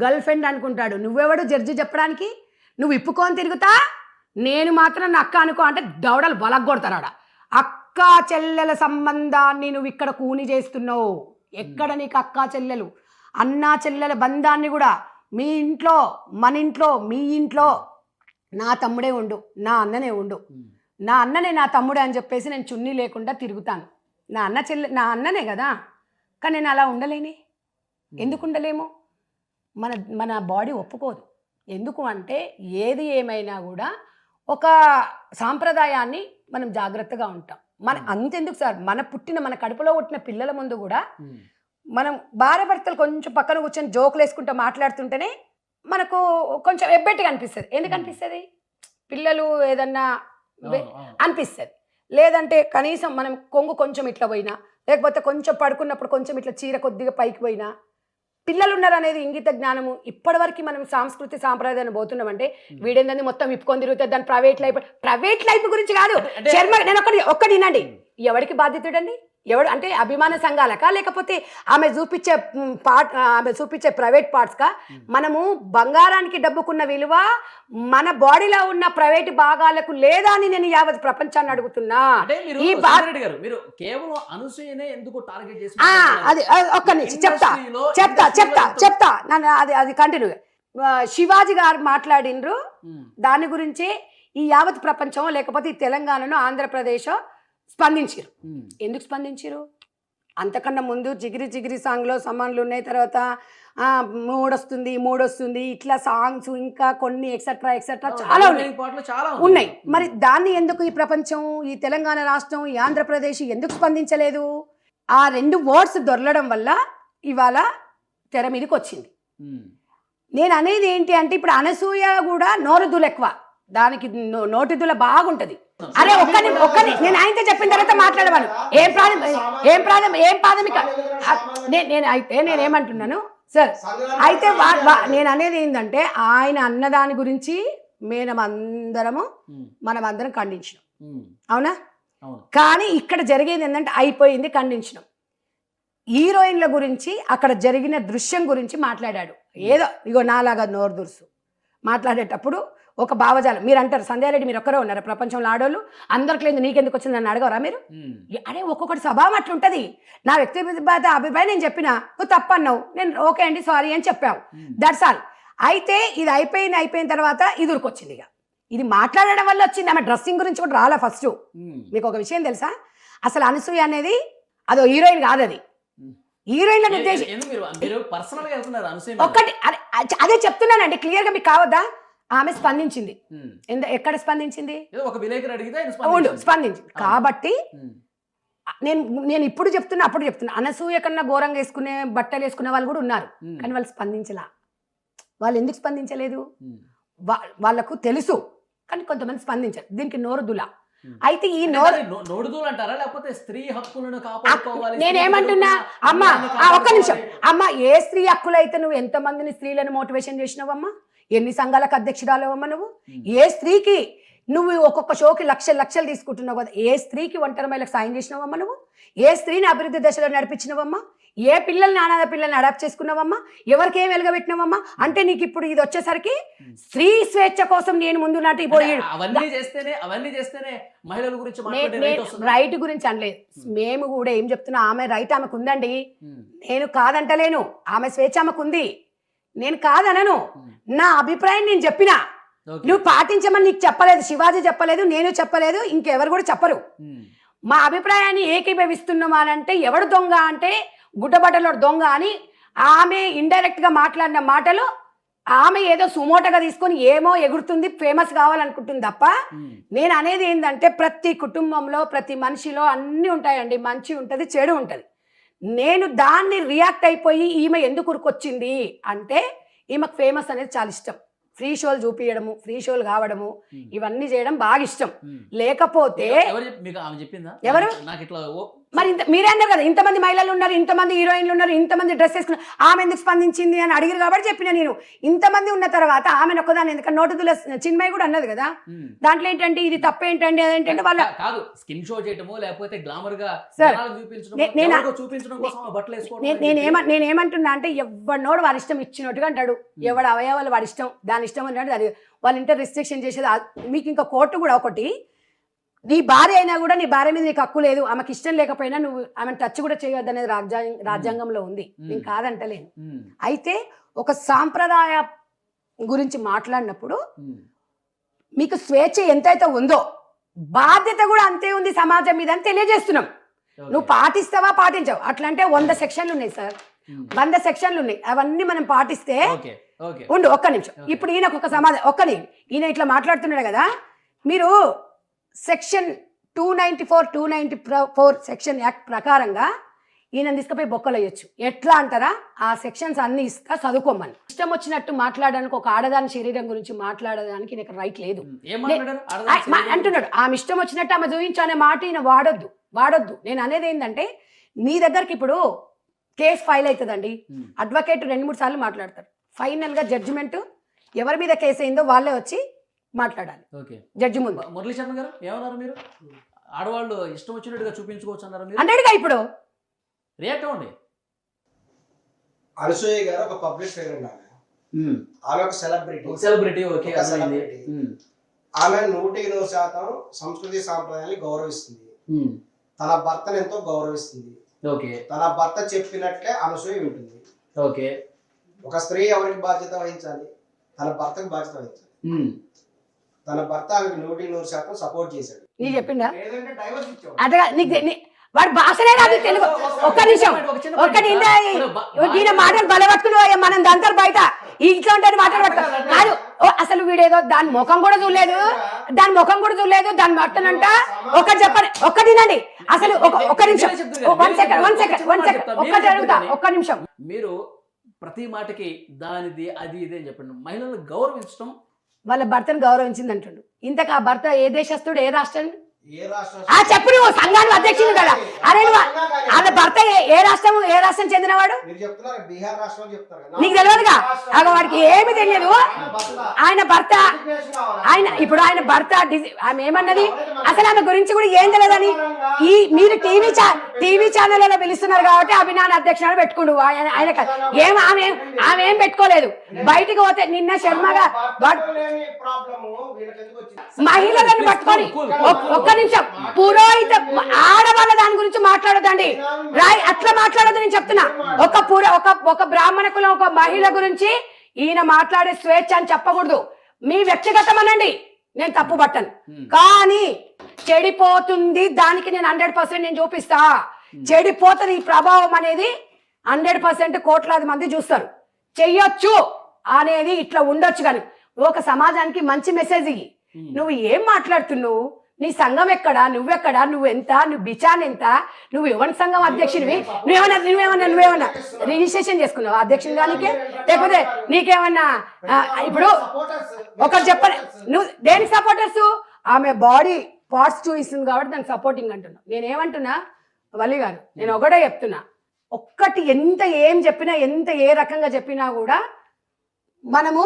గర్ల్ ఫ్రెండ్ అనుకుంటాడు. నువ్వెవడు జడ్జి చెప్పడానికి? నువ్వు ఇప్పుకొని తిరుగుతా, నేను మాత్రం నా అక్క అనుకో అంటే దవడలు బలగొడతారాడ. అక్క చెల్లెల సంబంధాన్ని నువ్వు ఇక్కడ కూని చేస్తున్నావు. ఎక్కడ నీకు అక్క చెల్లెలు, అన్నా చెల్లెల బంధాన్ని కూడా మీ ఇంట్లో, మన ఇంట్లో, మీ ఇంట్లో నా తమ్ముడే ఉండు, నా అన్ననే ఉండు, నా అన్ననే నా తమ్ముడే అని చెప్పేసి నేను చున్నీ లేకుండా తిరుగుతాను. నా అన్ననే కదా. కానీ నేను అలా ఉండలేని. ఎందుకు ఉండలేము? మన బాడీ ఒప్పుకోదు. ఎందుకు అంటే ఏది ఏమైనా కూడా ఒక సాంప్రదాయాన్ని మనం జాగ్రత్తగా ఉంటాం. అంతెందుకు సార్, మన కడుపులో పుట్టిన పిల్లల ముందు కూడా మనం భార్య భర్తలు కొంచెం పక్కన కూర్చొని జోకులు వేసుకుంటూ మాట్లాడుతుంటేనే మనకు కొంచెం ఎబ్బెట్టుగా అనిపిస్తుంది. ఎందుకు అనిపిస్తుంది? పిల్లలు ఏదన్నా అనిపిస్తుంది. లేదంటే కనీసం మనం కొంగు కొంచెం ఇట్లా పోయినా, లేకపోతే కొంచెం పడుకున్నప్పుడు కొంచెం ఇట్లా చీర కొద్దిగా పైకి పోయినా, పిల్లలు ఉన్నారు అనేది ఇంగిత జ్ఞానము. ఇప్పటివరకు మనం సంస్కృతి సాంప్రదాయాన్ని పోతున్నామంటే వీడేందని మొత్తం ఇప్పుకొని తిరుగుతుంది. దాని ప్రైవేట్ లైఫ్ గురించి కాదు. నేను ఒక్కటి వినండి, ఎవరికి బాధ్యతుడండి? ఎవడు అంటే అభిమాన సంఘాలకా, లేకపోతే ఆమె చూపించే ప్రైవేట్ పార్ట్స్కా? మనము బంగారానికి డబ్బుకున్న విలువ మన బాడీలో ఉన్న ప్రైవేట్ భాగాలకు లేదా అని నేను యావత్ ప్రపంచాన్ని అడుగుతున్నా. అది ఒక్క నిమిషం చెప్తా అది కంటిన్యూ. శివాజీ గారు మాట్లాడినరు దాని గురించి. ఈ యావత్ ప్రపంచం లేకపోతే ఈ తెలంగాణను, ఆంధ్రప్రదేశ్ స్పందించారు. ఎందుకు స్పందించారు? అంతకన్నా ముందు జిగిరి సాంగ్లో సమాన్లు ఉన్నాయి, తర్వాత మూడొస్తుంది ఇట్లా సాంగ్స్, ఇంకా కొన్ని ఎక్సెట్రా చాలా ఉన్నాయి. మరి దాన్ని ఎందుకు ఈ ప్రపంచం, ఈ తెలంగాణ రాష్ట్రం, ఈ ఆంధ్రప్రదేశ్ ఎందుకు స్పందించలేదు? ఆ 2 వర్డ్స్ దొరలడం వల్ల ఇవాళ తెర మీదకి వచ్చింది. నేను అనేది ఏంటి అంటే, ఇప్పుడు అనసూయ కూడా నోరుదులు ఎక్కువ, దానికి నోటిదుల బాగుంటది. అరే ఒక్కని నేను ఆయనతో చెప్పిన తర్వాత మాట్లాడవాను. ఏం ప్రాథమిక నేనేమంటున్నాను సార్, అయితే నేను అనేది ఏంటంటే, ఆయన అన్నదాని గురించి మనమందరం ఖండించినాం, అవునా? కానీ ఇక్కడ జరిగేది ఏంటంటే, అయిపోయింది ఖండించడం. హీరోయిన్ల గురించి అక్కడ జరిగిన దృశ్యం గురించి మాట్లాడాడు. ఏదో ఇగో నాలాగా నోరు దురుసు మాట్లాడేటప్పుడు ఒక భావజాలం. మీరు అంటారు సంధ్యారెడ్డి మీరు ఒక్కరే ఉన్నారు ప్రపంచంలో ఆడోళ్ళు, అందరికి లేదు నీకెందుకు వచ్చింది నన్ను అడగరా మీరు? అరే ఒక్కొక్కటి స్వభావం అట్లుంటది. నా వ్యక్తిగత అభిప్రాయం నేను చెప్పినా, నువ్వు తప్పన్నావు, నేను ఓకే అండి సారీ అని చెప్పావు, దట్స్ ఆల్. అయితే ఇది అయిపోయిన తర్వాత ఇది ఉరికొచ్చింది. ఇక ఇది మాట్లాడడం వల్ల వచ్చింది. ఆమె డ్రెస్సింగ్ గురించి కూడా రాలే. ఫస్ట్ మీకు ఒక విషయం తెలుసా, అసలు అనసూయ అనేది అదో హీరోయిన్ కాదు, అది హీరోయిన్లను ఉద్దేశం. ఒక్కటి అదే చెప్తున్నానండి, క్లియర్గా మీకు కావద్దా? ఆమె స్పందించింది. ఎక్కడ స్పందించింది? స్పందించింది. కాబట్టి నేను ఇప్పుడు చెప్తున్నా, అప్పుడు చెప్తున్నా, అనసూయ కన్నా ఘోరంగా వేసుకునే బట్టలు వేసుకునే వాళ్ళు కూడా ఉన్నారు, కానీ వాళ్ళు స్పందించలా. వాళ్ళు ఎందుకు స్పందించలేదు? వాళ్ళకు తెలుసు, కానీ కొంతమంది స్పందించారు. దీనికి నోరుదుల. అయితే ఈ నోరుదులు అంటారా, లేకపోతే స్త్రీ హక్కులను కాపాడుకోవాలి? నేనేమంటున్నా అమ్మ, ఒక్క నిమిషం అమ్మ, ఏ స్త్రీ హక్కులు అయితే నువ్వు ఎంతమందిని స్త్రీలను మోటివేషన్ చేసినావమ్మా? ఎన్ని సంఘాలకు అధ్యక్షురాలవమ్మా నువ్వు? ఏ స్త్రీకి నువ్వు ఒక్కొక్క షోకి లక్షలు తీసుకుంటున్నావు కదా, ఏ స్త్రీకి ఒంటరి మహిళలకు సాయం చేసినావమ్మా నువ్వు? ఏ స్త్రీని అభివృద్ధి దశలో నడిపించినవమ్మా? ఏ పిల్లల్ని అనాథ పిల్లల్ని అడాప్ట్ చేసుకున్నావమ్మా? ఎవరికేం వెలుగబెట్టినావమ్మా? అంటే నీకు ఇప్పుడు ఇది వచ్చేసరికి స్త్రీ స్వేచ్ఛ కోసం నేను ముందు నాటి పోయాడు. రైట్ గురించి అనలేదు. మేము కూడా ఏం చెప్తున్నా, ఆమె రైట్ ఆమెకు ఉందండి, నేను కాదంటలేను. ఆమె స్వేచ్ఛ ఆమెకు ఉంది, నేను కాదనను. నా అభిప్రాయం నేను చెప్పినా, నువ్వు పాటించమని నీకు చెప్పలేదు, శివాజీ చెప్పలేదు, నేను చెప్పలేదు, ఇంకెవరు కూడా చెప్పరు. మా అభిప్రాయాన్ని ఏకీభవిస్తున్నామా అని అంటే ఎవడు దొంగ అంటే గుడ్డబట్టలో దొంగ అని ఆమె ఇండైరెక్ట్ గా మాట్లాడిన మాటలు ఆమె ఏదో సుమోటగా తీసుకొని ఏమో ఎగురుతుంది, ఫేమస్ కావాలనుకుంటుంది తప్ప నేను అనేది ఏంటంటే ప్రతి కుటుంబంలో ప్రతి మనిషిలో అన్నీ ఉంటాయండి. మంచి ఉంటుంది, చెడు ఉంటుంది. నేను దాన్ని రియాక్ట్ అయిపోయి ఈమె ఎందుకు ఉరికొచ్చింది అంటే ఈమెకు ఫేమస్ అనేది చాలా ఇష్టం. ఫ్రీ షోలు చూపించడము, ఫ్రీ షోలు కావడము, ఇవన్నీ చేయడం బాగా ఇష్టం. లేకపోతే ఎవరు మరి మీరే అన్నారు కదా, ఇంతమంది మహిళలు ఉన్నారు, ఇంతమంది హీరోయిన్లు ఉన్నారు, ఇంతమంది డ్రెస్ వేసుకున్నారు, ఆమె ఎందుకు స్పందించింది అని అడిగారు కాబట్టి చెప్పిన నేను. ఇంతమంది ఉన్న తర్వాత ఆమెను ఒక్కదాన్ని ఎందుకంటే నోటుదుల చిన్మయ్య కూడా అన్నది కదా, దాంట్లో ఏంటంటే ఇది తప్పేంటండి అదేంటంటే వాళ్ళ స్కిన్ షో చేయడము లేకపోతే గ్లామర్ గా నేనేమంటున్నా అంటే ఎవరినోడు వారి ఇష్టం ఇచ్చినట్టుగా అంటాడు, ఎవడు అవయవాలు వాడి ఇష్టం, దాని ఇష్టం అన్నాడు. అది వాళ్ళ ఇంటర్ రిస్ట్రిక్షన్ చేసేది. మీకు ఇంకా కోర్టు కూడా ఒకటి, నీ భార్య అయినా కూడా నీ భార్య మీద నీకు హక్కు లేదు, ఆమెకి ఇష్టం లేకపోయినా నువ్వు ఆమెను టచ్ కూడా చేయొద్దు అనేది రాజ్యాంగంలో ఉంది, నేను కాదంటలేను. అయితే ఒక సాంప్రదాయ గురించి మాట్లాడినప్పుడు మీకు స్వేచ్ఛ ఎంతైతే ఉందో బాధ్యత కూడా అంతే ఉంది సమాజం మీద అని తెలియజేస్తున్నాం. నువ్వు పాటిస్తావా పాటించావు అట్లా అంటే 100 సెక్షన్లు ఉన్నాయి సార్, 100 సెక్షన్లు ఉన్నాయి. అవన్నీ మనం పాటిస్తే ఉండు ఒక్క నిమిషం. ఇప్పుడు ఈయనకు ఒక సమాజం ఈయన ఇట్లా మాట్లాడుతున్నాడు కదా, మీరు సెక్షన్ 294 294 సెక్షన్ యాక్ట్ ప్రకారంగా ఈయన తీసుకుపోయి బొక్కలు వేయచ్చు. ఎట్లా అంటారా, ఆ సెక్షన్స్ అన్ని ఇస్తా చదువుకోమని. ఇష్టం వచ్చినట్టు మాట్లాడడానికి, ఒక ఆడదాని శరీరం గురించి మాట్లాడడానికి నాకు రైట్ లేదు అంటున్నాడు. ఆమె ఇష్టం వచ్చినట్టు ఆమె చూపించు అనే మాట ఈయన వాడొద్దు. నేను అనేది ఏంటంటే, నీ దగ్గరికి ఇప్పుడు కేసు ఫైల్ అవుతుందండి, అడ్వకేట్ 2-3 సార్లు మాట్లాడతారు, ఫైనల్ గా జడ్జిమెంట్ ఎవరి మీద కేసు అయిందో వాళ్ళే వచ్చి మాట్లాడాలి జడ్జి ముందు. మురళీ శర్మ గారు ఏమన్నారు, మీరు ఆడవాళ్ళు ఇష్టం వచ్చినట్టుగా చూపించుకోవచ్చు అన్నారు అంటాడుగా. ఇప్పుడు రియాక్ట్ అవ్వండి. అనసూయ గారు ఒక పబ్లిక్ ఫిగర్ ఉన్నారు, ఆమె ఒక సెలబ్రిటీ. ఆమె 100% సంస్కృతి సాంప్రదాయాన్ని గౌరవిస్తుంది, తన భర్తను ఎంతో గౌరవిస్తుంది. తన భర్త చెప్పినట్లే అనసూయ ఉంటుంది. ఒక స్త్రీ ఎవరికి బాధ్యత వహించాలి, తన భర్తకు బాధ్యత వహించాలి. తన భర్త ఆమెకు 100% సపోర్ట్ చేశాడు. నీకు చెప్పిండా? లేదంటే డైవర్స్ ఇచ్చాడు. అదే వాడు భాషనే రాదు తెలుగు. ఒక్క నిమిషం, ఒక్కటి ఈయన మాటలు బలపట్టుకుని మనం దాంతో బయట ఇంట్లో ఉంటాడు మాట్లాడబడతాడు కాదు. అసలు వీడేదో దాని ముఖం కూడా చూడలేదు, దాని మొట్టనంట. ఒకటి చెప్పండి, ఒక్కటినండి అసలు ఒక్క నిమిషం, వన్ సెకండ్ ఒక్కటి అడుగుతా, ఒక్క నిమిషం. మీరు ప్రతి మాటకి దానిది అది ఇది అని చెప్పండి. మహిళలను గౌరవించడం, వాళ్ళ భర్తను గౌరవించింది అంటుండు. ఇంతకు ఆ భర్త ఏ దేశస్తుడు, ఏ రాష్ట్రం? చెప్పు, నువ్వు సంఘానికి అధ్యక్షుడు కదా. అరే వాళ్ళ భర్త ఏ రాష్ట్రం చెందినవాడు? నీకు తెలియదుగా. వాడికి ఏమి తెలియదు. ఆయన భర్త ఆమె ఏమన్నది అసలు ఆమె గురించి కూడా ఏం తెలియదని మీరు టీవీ ఛానళ్ళలో పిలుస్తున్నారు కాబట్టి అభినాన్ అధ్యక్షుడు పెట్టుకుండు. ఆమె ఏం పెట్టుకోలేదు. బయటికి పోతే నిన్న శర్మగా మహిళలను పట్టుకొని ఒక్క నిమిషం, పురోహిత ఆడవాళ్ళ దాని గురించి మాట్లాడదండి, అట్లా మాట్లాడదు. నేను చెప్తున్నా, ఒక బ్రాహ్మణ కులం ఒక మహిళ గురించి ఈయన మాట్లాడే స్వేచ్ఛ అని చెప్పకూడదు. మీ వ్యక్తిగతం అనండి, నేను తప్పు పట్టను. కానీ చెడిపోతుంది, దానికి నేను 100% నేను చూపిస్తా. చెడిపోతుంది ఈ ప్రభావం అనేది 100% కోట్లాది మంది చూస్తారు. చెయ్యొచ్చు అనేది ఇట్లా ఉండొచ్చు. కానీ ఒక సమాజానికి మంచి మెసేజ్ ఇయ్యి. నువ్వు ఏం మాట్లాడుతున్నావు, నీ సంఘం ఎక్కడా, నువ్వెక్కడా, నువ్వెంత, నువ్వు బిచాన్ ఎంత, నువ్వు ఎవరి సంఘం అధ్యక్షుడివి, నువ్వేమన్నా రిజిస్ట్రేషన్ చేసుకున్నావు అధ్యక్షుడు గానికి, లేకపోతే నీకేమన్నా ఇప్పుడు ఒకరు చెప్పండి, నువ్వు దేనికి సపోర్టర్స్? ఆమె బాడీ పార్ట్స్ చూపిస్తుంది కాబట్టి దానికి సపోర్టింగ్ అంటున్నావు. నేనేమంటున్నా వల్లి గారు, నేను ఒకటే చెప్తున్నా, ఒక్కటి ఎంత ఏం చెప్పినా, ఎంత ఏ రకంగా చెప్పినా కూడా మనము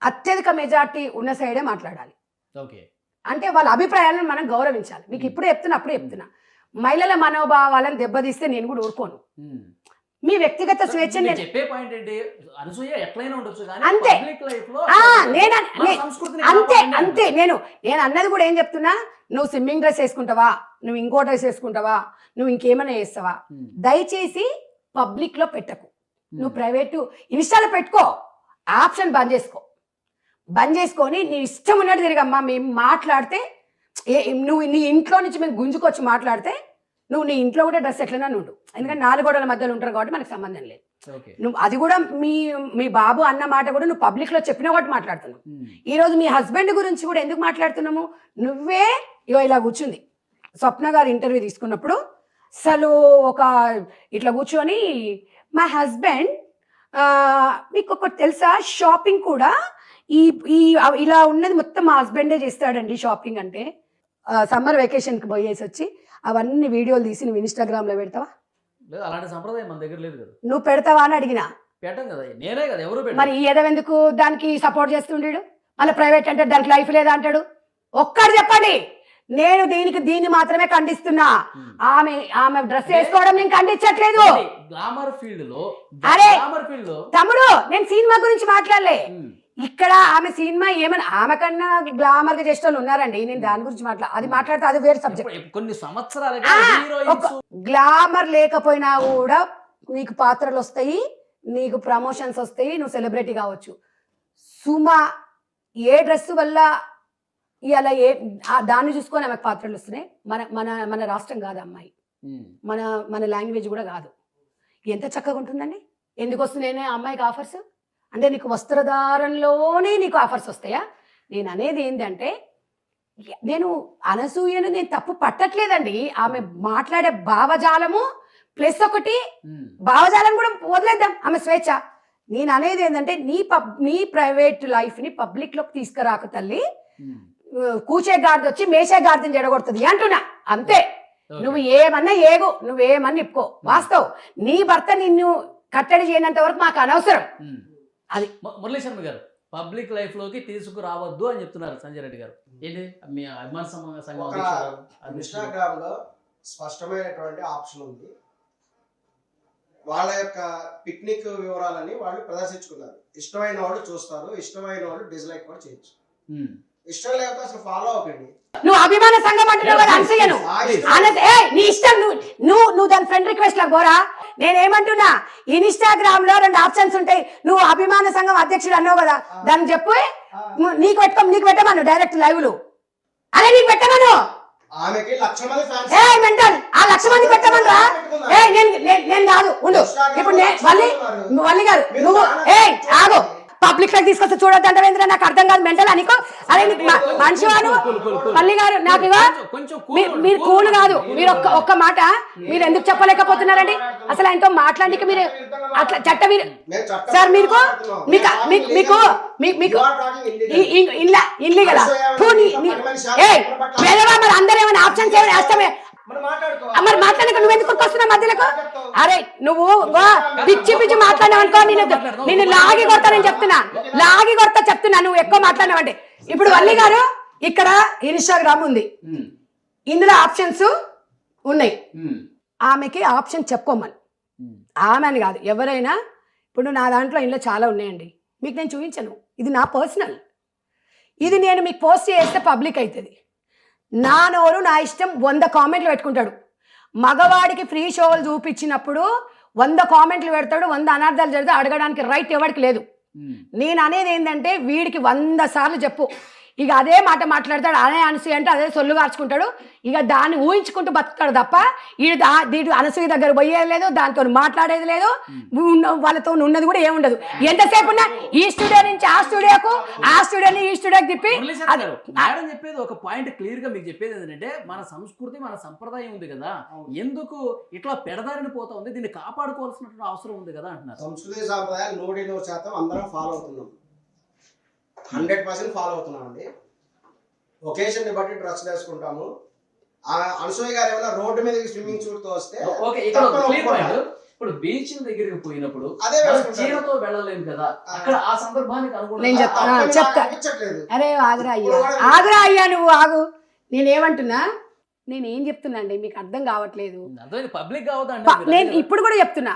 అత్యధిక మెజార్టీ ఉన్న సైడే మాట్లాడాలి. అంటే వాళ్ళ అభిప్రాయాలను మనం గౌరవించాలి. మీకు ఇప్పుడు అప్పుడే చెప్తున్నా, మహిళల మనోభావాలను దెబ్బతీస్తే నేను కూడా ఊరుకోను. మీ వ్యక్తిగత స్వేచ్ఛ అంతే. నేను అన్నది కూడా ఏం చెప్తున్నా, నువ్వు స్విమ్మింగ్ డ్రెస్ వేసుకుంటావా, నువ్వు ఇంకో డ్రెస్ వేసుకుంటావా, నువ్వు ఇంకేమైనా చేస్తావా, దయచేసి పబ్లిక్ లో పెట్టకు. నువ్వు ప్రైవేటు ఇన్స్టాలో పెట్టుకో, ఆప్షన్ బంద్ చేసుకొని నీ ఇష్టం ఉన్నట్టు తిరిగమ్మా. మేము మాట్లాడితే నువ్వు నీ ఇంట్లో నుంచి మేము గుంజుకొచ్చి మాట్లాడితే నువ్వు నీ ఇంట్లో కూడా డ్రెస్ ఎట్లైనా ఉండు, ఎందుకంటే 4 గోడల మధ్యలో ఉంటారు కాబట్టి మనకు సంబంధం లేదు. ఓకే. నువ్వు అది కూడా మీ బాబు అన్న మాట కూడా నువ్వు పబ్లిక్ లో చెప్పినా కాబట్టి మాట్లాడుతున్నావు. ఈ రోజు మీ హస్బెండ్ గురించి కూడా ఎందుకు మాట్లాడుతున్నాము, నువ్వే ఇలా కూర్చుంది స్వప్న గారు ఇంటర్వ్యూ తీసుకున్నప్పుడు అసలు ఒక ఇట్లా కూర్చొని మా హస్బెండ్ మీకు ఒకటి తెలుసా, షాపింగ్ కూడా ఈ ఇలా ఉన్నది మొత్తం మా హస్బెండే చేస్తాడండి షాపింగ్ అంటే. సమ్మర్ వెకేషన్కి పోయేసి వచ్చి అవన్నీ వీడియోలు తీసి నువ్వు ఇన్స్టాగ్రామ్లో పెడతావా? లేదు, అలాంటి సంప్రదాయం మన దగ్గర లేదు కదా. నువ్వు పెడతావా అని అడిగినా పెట్టం కదా, నేనే కదా, ఎవరు పెట్టారు. మరి ఏదవెందుకు దానికి సపోర్ట్ చేస్తుండేడు? మళ్ళీ ప్రైవేట్ అంటే దానికి లైఫ్ లేదా అంటాడు. ఒక్కడు చెప్పండి, నేను దీన్ని మాత్రమే ఖండిస్తున్నా. ఆమె డ్రెస్ వేసుకోవడం నేను ఖండించట్లేదు. గ్లామర్ ఫీల్డ్ లో అరే తమ్ముడు, నేను సినిమా గురించి మాట్లాడలే. ఇక్కడ ఆమె సినిమా ఏమన్నా ఆమె కన్నా గ్లామర్ గా చేసే వాళ్ళు ఉన్నారండి, నేను దాని గురించి అది మాట్లాడితే అది వేరే సబ్జెక్ట్. కొన్ని సంవత్సరాలు గ్లామర్ లేకపోయినా కూడా నీకు పాత్రలు వస్తాయి, నీకు ప్రమోషన్స్ వస్తాయి, నువ్వు సెలబ్రిటీ కావచ్చు. సుమా ఏ డ్రెస్ వల్ల ఇలా దాన్ని చూసుకొని ఆమెకు పాత్రలు వస్తున్నాయి. మన మన మన రాష్ట్రం కాదు అమ్మాయి, మన లాంగ్వేజ్ కూడా కాదు. ఎంత చక్కగా ఉంటుందండి. ఎందుకు వస్తున్నాయి అమ్మాయికి ఆఫర్స్? అంటే నీకు వస్త్రధారణలోనే నీకు ఆఫర్స్ వస్తాయా? నేను అనేది ఏంటంటే, నేను అనసూయను నేను తప్పు పట్టట్లేదండి. ఆమె మాట్లాడే భావజాలము ప్లస్ ఒకటి భావజాలం కూడా వదిలేద్దాం, ఆమె స్వేచ్ఛ. నేను అనేది ఏంటంటే, నీ ప్రైవేట్ లైఫ్ని పబ్లిక్లోకి తీసుకురాక తల్లి. కూచే గాడిద వచ్చి మేసే గాడిదని జడగొడుతుంది అంటున్నా, అంతే. నువ్వు ఏమన్నా నువ్వేమన్నా ఇప్పుకో. వాస్తవం, నీ భర్త నిన్ను కట్టడి చేయనంత వరకు మాకు అనవసరం. అది మురళీ శర్మ గారు పబ్లిక్ లైఫ్ లోకి తీసుకురావద్దు అని చెప్తున్నారు సంజయ్ రెడ్డి గారు. ఏంటి మీ అభిమాన సంఘం ఇన్స్టాగ్రామ్ లో స్పష్టమైనటువంటి ఆప్షన్ ఉంది. వాళ్ళ యొక్క పిక్నిక్ వివరాలని వాళ్ళు ప్రదర్శించుకున్నారు. ఇష్టమైన వాళ్ళు చూస్తారు, ఇష్టమైన వాళ్ళు డిస్లైక్ కూడా చేయొచ్చు. ఇష్టం లేకపోతే అసలు ఫాలో అవ్వకండి. నువ్వు అభిమాన సంఘం అంటున్నావు కదా, అనసూయను నీ ఇష్టం, నువ్వు దాని ఫ్రెండ్ రిక్వెస్ట్ లా పోరా. నేనేమంటున్నా, ఇన్స్టాగ్రామ్ లో 2 ఆప్షన్స్ ఉంటాయి. నువ్వు అభిమాన సంఘం అధ్యక్షుడు అన్నావు కదా, దాన్ని చెప్పు. నీకు పెట్టమను డైరెక్ట్ లైవ్ లు. అదే నీకు పెట్టమను. ఆమెకి 1,00,000 మంది ఫ్యాన్స్. మెంటల్, ఆ 1,00,000 మంది పెట్టమను రా. నేను కాదు, ఉండు. ఇప్పుడు వల్లి గారు నువ్వు ఆగు. పబ్లిక్ లోకి తీసుకొస్తే చూడొద్దు అంటే నాకు అర్థం కాదు. మెంటల్ అనుకో. అదే మనిషి వాడు పల్లి గారు, నాకు మీరు కూల్ కాదు. మీరు ఒక్క మాట మీరు ఎందుకు చెప్పలేకపోతున్నారండి? అసలు ఆయనతో మాట్లాడి మీరు అట్లా చట్ట మీరు సార్ మీకు ఇల్లు కదా మరి అందరూ ఏమైనా ఆప్షన్స్ ఏమైనా వేస్తామే. మరి మాట్లాడక నువ్వు ఎందుకు వస్తున్నావు మధ్యలోకి? అరే నువ్వు పిచ్చి మాట్లాడినావు అనుకో, నేను లాగి కొడతానని చెప్తున్నా. నువ్వు ఎక్కువ మాట్లాడినావంటే. ఇప్పుడు వల్లి గారు ఇక్కడ ఇన్స్టాగ్రామ్ ఉంది, ఇందులో ఆప్షన్స్ ఉన్నాయి. ఆమెకి ఆప్షన్ చెప్పుకోమని, ఆమె అని కాదు ఎవరైనా. ఇప్పుడు నా దాంట్లో ఇంట్లో చాలా ఉన్నాయండి, మీకు నేను చూపించను. ఇది నా పర్సనల్. ఇది నేను మీకు పోస్ట్ చేస్తే పబ్లిక్ అవుతుంది. నా నోరు నా ఇష్టం. 100 కామెంట్లు పెట్టుకుంటాడు. మగవాడికి ఫ్రీ షోలు చూపించినప్పుడు 100 కామెంట్లు పెడతాడు, 100 అనార్థాలు జరిగితే అడగడానికి రైట్ ఎవరికి లేదు. నేను అనేది ఏంటంటే, వీడికి 100 సార్లు చెప్పు. ఇక అదే మాట మాట్లాడతాడు. అదే అనసూయ అంటే అదే సొల్లు కార్చుకుంటాడు. ఇక దాన్ని ఊహించుకుంటూ బతుకుతాడు తప్ప వీడు అనసూయ దగ్గర పోయేది లేదు, దాంతో మాట్లాడేది లేదు, వాళ్ళతో ఉన్నది కూడా ఏముండదు. ఎంతసేపు ఉన్నా ఈ స్టూడియో నుంచి ఆ స్టూడియోకు, ఆ స్టూడియోని ఈ స్టూడియోకి తిప్పి. మేడం చెప్పేది ఒక పాయింట్ క్లియర్ గా మీకు చెప్పేది ఏంటంటే, మన సంస్కృతి మన సంప్రదాయం ఉంది కదా, ఎందుకు ఇట్లా పెడదారిని పోతా ఉంది, దీన్ని కాపాడుకోవాల్సిన అవసరం ఉంది కదా అంటున్నారు. సంస్కృతి సాంప్రదాయాలు 100% అందరం ఫాలో అవుతున్నాం, 100% ఫాలో అవుతున్నాం అండి. ఒకేషన్ ని బట్టి డ్రెస్ వేసుకుంటాము. అనసూయ గారు ఏమైనా రోడ్డు మీద స్విమ్మింగ్ సూట్ తో వస్తే ఇప్పుడు బీచ్ దగ్గరికి పోయినప్పుడు చీరతో వెళ్ళలేము కదా, అక్కడ ఆ సందర్భానికి చెప్తా. అరే ఆగురా అయ్యా నువ్వు ఆగు. నేనేమంటున్నా, నేనేం చెప్తున్నా అండి, మీకు అర్థం కావట్లేదు. పబ్లిక్ నేను ఇప్పుడు కూడా చెప్తున్నా,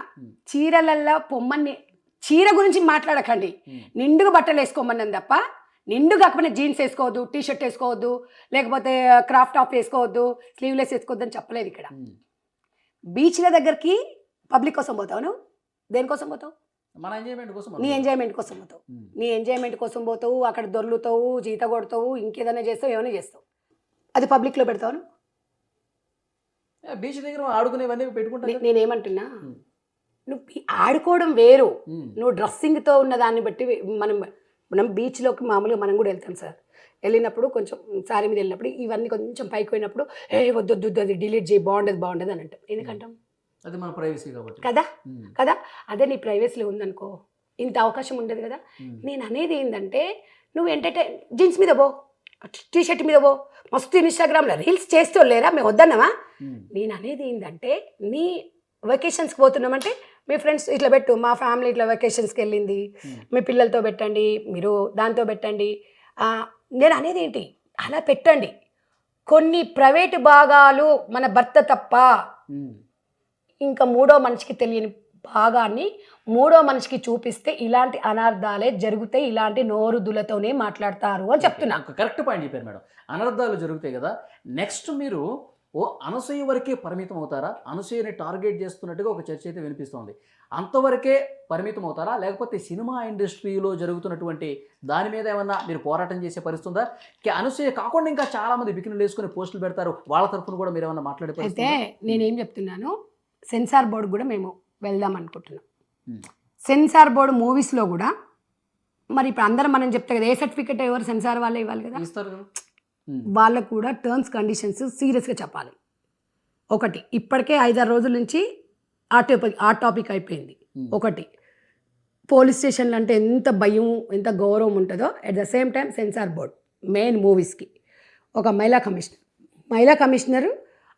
చీరలల్లో పొమ్మని చీర గురించి మాట్లాడకండి. నిండుగా బట్టలు వేసుకోమన్నాను తప్ప, నిండు కాకపోతే జీన్స్ వేసుకోవద్దు, టీ షర్ట్ వేసుకోవద్దు, లేకపోతే క్రాఫ్ టాప్ వేసుకోవద్దు, స్లీవ్లెస్ వేసుకోవద్దు అని చెప్పలేదు. ఇక్కడ బీచ్ల దగ్గరికి పబ్లిక్ కోసం పోతావు, నువ్వు దేనికోసం పోతావు? నీ ఎంజాయ్మెంట్ కోసం పోతావు. నీ ఎంజాయ్మెంట్ కోసం పోతావు, అక్కడ దొర్లుతావు, జీత కొడతావు, ఇంకేదైనా చేస్తావు, ఏమైనా చేస్తావు. అది పబ్లిక్లో పెడతాను. బీచ్ దగ్గర ఆడుకునేవన్నీ పెట్టుకుంటా. నేనేమంటున్నా, నువ్వు ఆడుకోవడం వేరు, నువ్వు డ్రెస్సింగ్తో ఉన్న దాన్ని బట్టి మనం బీచ్లోకి మామూలుగా మనం కూడా వెళ్తాం సార్. వెళ్ళినప్పుడు కొంచెం సారీ మీద వెళ్ళినప్పుడు ఇవన్నీ కొంచెం పైకి పోయినప్పుడు వద్దు అది డిలీట్ చేయి, బాగుండదు అని అంటాం. ఎందుకంటాం? అది మన ప్రైవసీ కాబట్టి కదా. అదే నీ ప్రైవసీలో ఉందనుకో ఇంత అవకాశం ఉండదు కదా. నేను అనేది ఏంటంటే, నువ్వు జీన్స్ మీద పో, టీషర్ట్ మీద పో, మస్తు ఇన్స్టాగ్రామ్లో రీల్స్ చేస్తూ లేరా, మేము వద్దన్నావా? నేను అనేది ఏంటంటే, నీ వెకేషన్స్కి పోతున్నామంటే మీ ఫ్రెండ్స్ ఇట్లా పెట్టు, మా ఫ్యామిలీ ఇట్లా వెకేషన్స్కి వెళ్ళింది, మీ పిల్లలతో పెట్టండి, మీరు దాంతో పెట్టండి. నేను అనేది ఏంటి, అలా పెట్టండి. కొన్ని ప్రైవేటు భాగాలు మన భర్త తప్ప ఇంకా మూడో మనిషికి తెలియని భాగాన్ని మూడో మనిషికి చూపిస్తే ఇలాంటి అనర్థాలే జరుగుతాయి, ఇలాంటి నోరుదులతోనే మాట్లాడతారు అని చెప్తున్నా. కరెక్ట్ పాయింట్ చెప్పారు మేడం. అనర్థాలు జరుగుతాయి కదా. నెక్స్ట్ మీరు అనసూయ వరకే పరిమితం అవుతారా? అనసూయని టార్గెట్ చేస్తున్నట్టుగా ఒక చర్చ అయితే వినిపిస్తోంది. అంతవరకే పరిమితం అవుతారా, లేకపోతే సినిమా ఇండస్ట్రీలో జరుగుతున్నటువంటి దాని మీద ఏమన్నా మీరు పోరాటం చేసే పరిస్థితి ఉందా? అనసూయ కాకుండా ఇంకా చాలా మంది బికినీలు వేసుకుని పోస్టులు పెడతారు, వాళ్ళ తరఫున కూడా మీరు ఏమన్నా మాట్లాడే పరిస్థితి? అయితే నేనేం చెప్తున్నాను, సెన్సార్ బోర్డు కూడా మేము వెళ్దాం అనుకుంటున్నాం. సెన్సార్ బోర్డు మూవీస్లో కూడా మరి ఇప్పుడు అందరం మనం చెప్తే కదా, ఏ సర్టిఫికెట్ ఎవరు సెన్సార్ వాళ్ళే ఇవ్వాలి కదా, ఇస్తారు కదా. వాళ్ళకు కూడా టర్మ్స్ కండిషన్స్ సీరియస్గా చెప్పాలి. ఒకటి, ఇప్పటికే 5-6 రోజుల నుంచి ఆ టాపిక్ అయిపోయింది. ఒకటి, పోలీస్ స్టేషన్లు అంటే ఎంత భయం, ఎంత గౌరవం ఉంటుందో, at the same time censor board main మూవీస్కి ఒక మహిళా కమిషనర్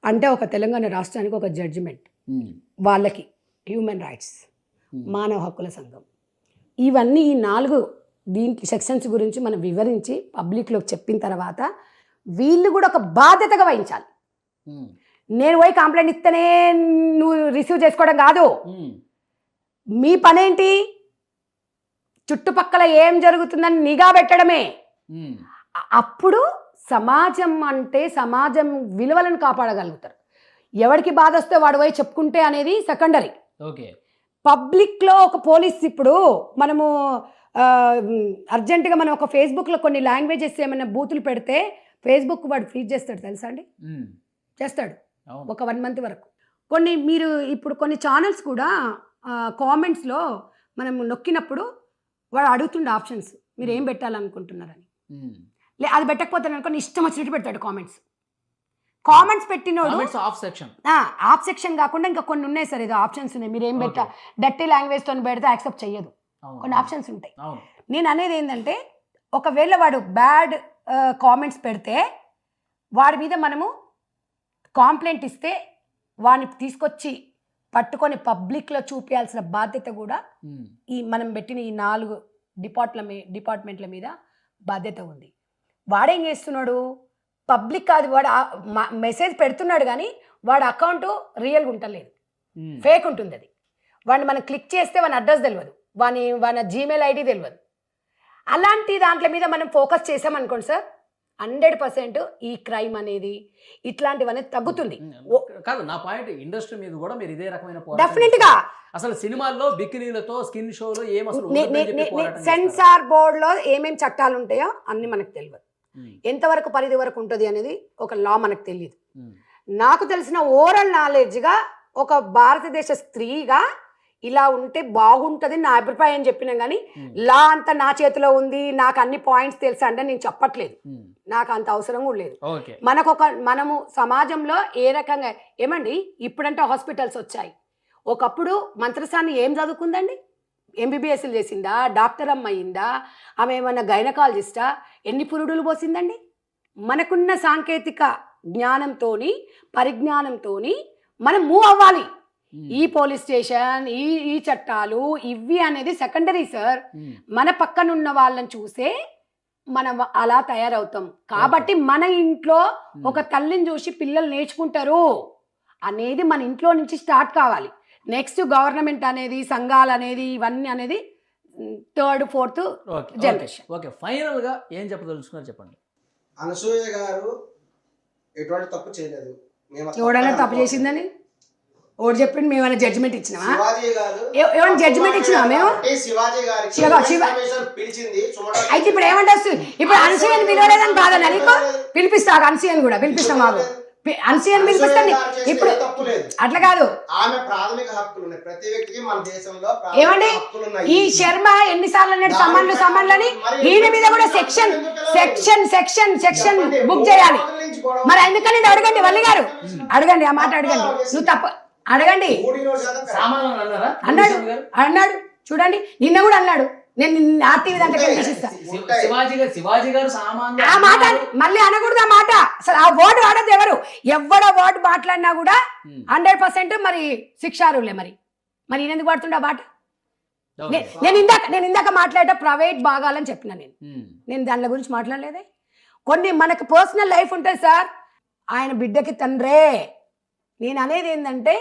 అంటే ఒక తెలంగాణ రాష్ట్రానికి ఒక జడ్జిమెంట్, వాళ్ళకి హ్యూమన్ రైట్స్, మానవ హక్కుల సంఘం, ఇవన్నీ ఈ 4 దీంట్లో సెక్షన్స్ గురించి మనం వివరించి పబ్లిక్లో చెప్పిన తర్వాత వీళ్ళు కూడా ఒక బాధ్యతగా వహించాలి. నేను పోయి కంప్లైంట్ ఇస్తేనే నువ్వు రిసీవ్ చేసుకోవడం కాదు. మీ పనేంటి, చుట్టుపక్కల ఏం జరుగుతుందని నిఘా పెట్టడమే. అప్పుడు సమాజం అంటే సమాజం విలువలను కాపాడగలుగుతారు. ఎవరికి బాధ వస్తే వాడు పోయి చెప్పుకుంటే అనేది సెకండరీ. ఓకే, పబ్లిక్లో ఒక పోలీస్, ఇప్పుడు మనము అర్జెంటుగా మనం ఒక ఫేస్బుక్లో కొన్ని లాంగ్వేజెస్ ఏమైనా బూతులు పెడితే ఫేస్బుక్ వాడు ఫ్రీజ్ చేస్తాడు తెలుసా అండి? చేస్తాడు ఒక 1 మంత్ వరకు. మీరు ఇప్పుడు కొన్ని ఛానల్స్ కూడా కామెంట్స్లో మనం నొక్కినప్పుడు వాడు అడుగుతుండే ఆప్షన్స్, మీరు ఏం పెట్టాలనుకుంటున్నారని. అది పెట్టకపోతే అనుకోని ఇష్టం వచ్చినట్టు పెడతాడు కామెంట్స్ పెట్టినోడు. ఆఫ్ సెక్షన్ కాకుండా ఇంకా కొన్ని ఉన్నాయి సార్, ఏదో ఆప్షన్స్ ఉన్నాయి, మీరు ఏం పెట్టా డర్టీ లాంగ్వేజ్తో పెడితే యాక్సెప్ట్ చెయ్యదు, కొన్ని ఆప్షన్స్ ఉంటాయి. నేను అనేది ఏంటంటే, ఒకవేళ వాడు బ్యాడ్ కామెంట్స్ పెడితే వాడి మీద మనము కాంప్లైంట్ ఇస్తే వాడిని తీసుకొచ్చి పట్టుకొని పబ్లిక్లో చూపించాల్సిన బాధ్యత కూడా ఈ మనం పెట్టిన ఈ 4 డిపార్ట్మెంట్ల మీద బాధ్యత ఉంది. వాడేం చేస్తున్నాడు, పబ్లిక్ కాదు, వాడు మెసేజ్ పెడుతున్నాడు కానీ వాడు అకౌంట్ రియల్గా ఉంటలేదు, ఫేక్ ఉంటుంది. అది వాడిని మనం క్లిక్ చేస్తే వాని అడ్రస్ తెలియదు, వాని జీమెయిల్ ఐడి తెలియదు. అలాంటి దాంట్ల మీద మనం ఫోకస్ చేసామనుకోండి సార్, 100% ఈ క్రైమ్ అనేది ఇట్లాంటివన్నీ తగ్గుతుంది. కాదు, నా పాయింట్ ఇండస్ట్రీ మీద కూడా మీరు ఇదే రకమైన డెఫినెట్ గా. అసలు సినిమాల్లో బికినీలతో స్కిన్ షోలో సెన్సార్ బోర్డులో ఏమేమి చట్టాలు ఉంటాయో అన్ని మనకు తెలియదు, ఎంతవరకు పరిధి వరకు ఉంటుంది అనేది ఒక లా మనకు తెలియదు. నాకు తెలిసిన ఓవరాల్ నాలెడ్జ్గా ఒక భారతదేశ స్త్రీగా ఇలా ఉంటే బాగుంటుంది నా అభిప్రాయం చెప్పినా కానీ లా అంతా నా చేతిలో ఉంది, నాకు అన్ని పాయింట్స్ తెలుసా అంటే నేను చెప్పట్లేదు, నాకు అంత అవసరం కూడా లేదు. మనము సమాజంలో ఏ రకంగా ఏమండి, ఇప్పుడంటే హాస్పిటల్స్ వచ్చాయి, ఒకప్పుడు మంత్రసాన్ని ఏం చదువుకుందండి, ఎంబీబీఎస్లు చేసిందా, డాక్టర్ అమ్మ అయిందా, ఆమె ఏమన్నా గైనకాలజిస్టా, ఎన్ని పురుడులు పోసిందండి. మనకున్న సాంకేతిక జ్ఞానంతో పరిజ్ఞానంతో మనం మూవ్ అవ్వాలి. ఈ పోలీస్ స్టేషన్ ఈ చట్టాలు ఇవి అనేది సెకండరీ సార్. మన పక్కనున్న వాళ్ళని చూసే మనం అలా తయారవుతాం. కాబట్టి మన ఇంట్లో ఒక తల్లిని చూసి పిల్లలు నేర్చుకుంటారు అనేది మన ఇంట్లో నుంచి స్టార్ట్ కావాలి. నెక్స్ట్ గవర్నమెంట్ అనేది, సంఘాలు అనేది, ఇవన్నీ అనేది 3rd 4th generation. Okay, final గా ఏం చెప్పదలుచుకున్నారు చెప్పండి. అనసూయ గారు ఎటువంటి తప్పు చేయలేదు. ఎవడైనా తప్పు చేసిందని ఒకటి చెప్పింది మేము ఏమైనా జడ్జిమెంట్ ఇచ్చినావా? శివాజీ గారు ఏమైనా జడ్జిమెంట్ ఇచ్చినావా మేము? శివాజీ గారికి పిలిచింది అయితే ఇప్పుడు ఏమంటారు? ఇప్పుడు అనసూయని పిలవలేదని బాధ నీకు? పిలిపిస్తా అనసూయని కూడా పిలిపిస్తాం. మాకు అనసూయని పిలిపిస్తాను ఇప్పుడు. అట్లా కాదు, ఆమె ప్రాథమిక హక్కులు ఉన్నాయి ప్రతి వ్యక్తికి మన దేశంలో. ఏమండి ఈ శర్మ ఎన్నిసార్లు అన్నాడు సమాన్లని? ఈయన మీద కూడా section section section section book చేయాలి. మరి ఎందుకని అడగండి వల్లి గారు, అడగండి ఆ మాట అడగండి. నువ్వు తప్ప అడగండి. అన్నాడు చూడండి, నిన్న కూడా అన్నాడు నేను ఆర్టీవీ దాంట్లో తీసిస్తా. ఆ మాట మళ్ళీ అనకూడదు. ఆ మాట అసలు ఆ వర్డ్ వాడద్దు. ఎవడో వర్డ్ మాట్లాడినా కూడా 100% మరి శిక్షారులే. మరి నేను ఎందుకు వాడుతుండే ఆ మాట? నేను ఇందాక మాట్లాడే ప్రైవేట్ భాగాలని చెప్పిన. నేను దాని గురించి మాట్లాడలేదే. కొన్ని మనకు పర్సనల్ లైఫ్ ఉంటుంది సార్. ఆయన బిడ్డకి తండ్రే. నేను అనేది ఏంటంటే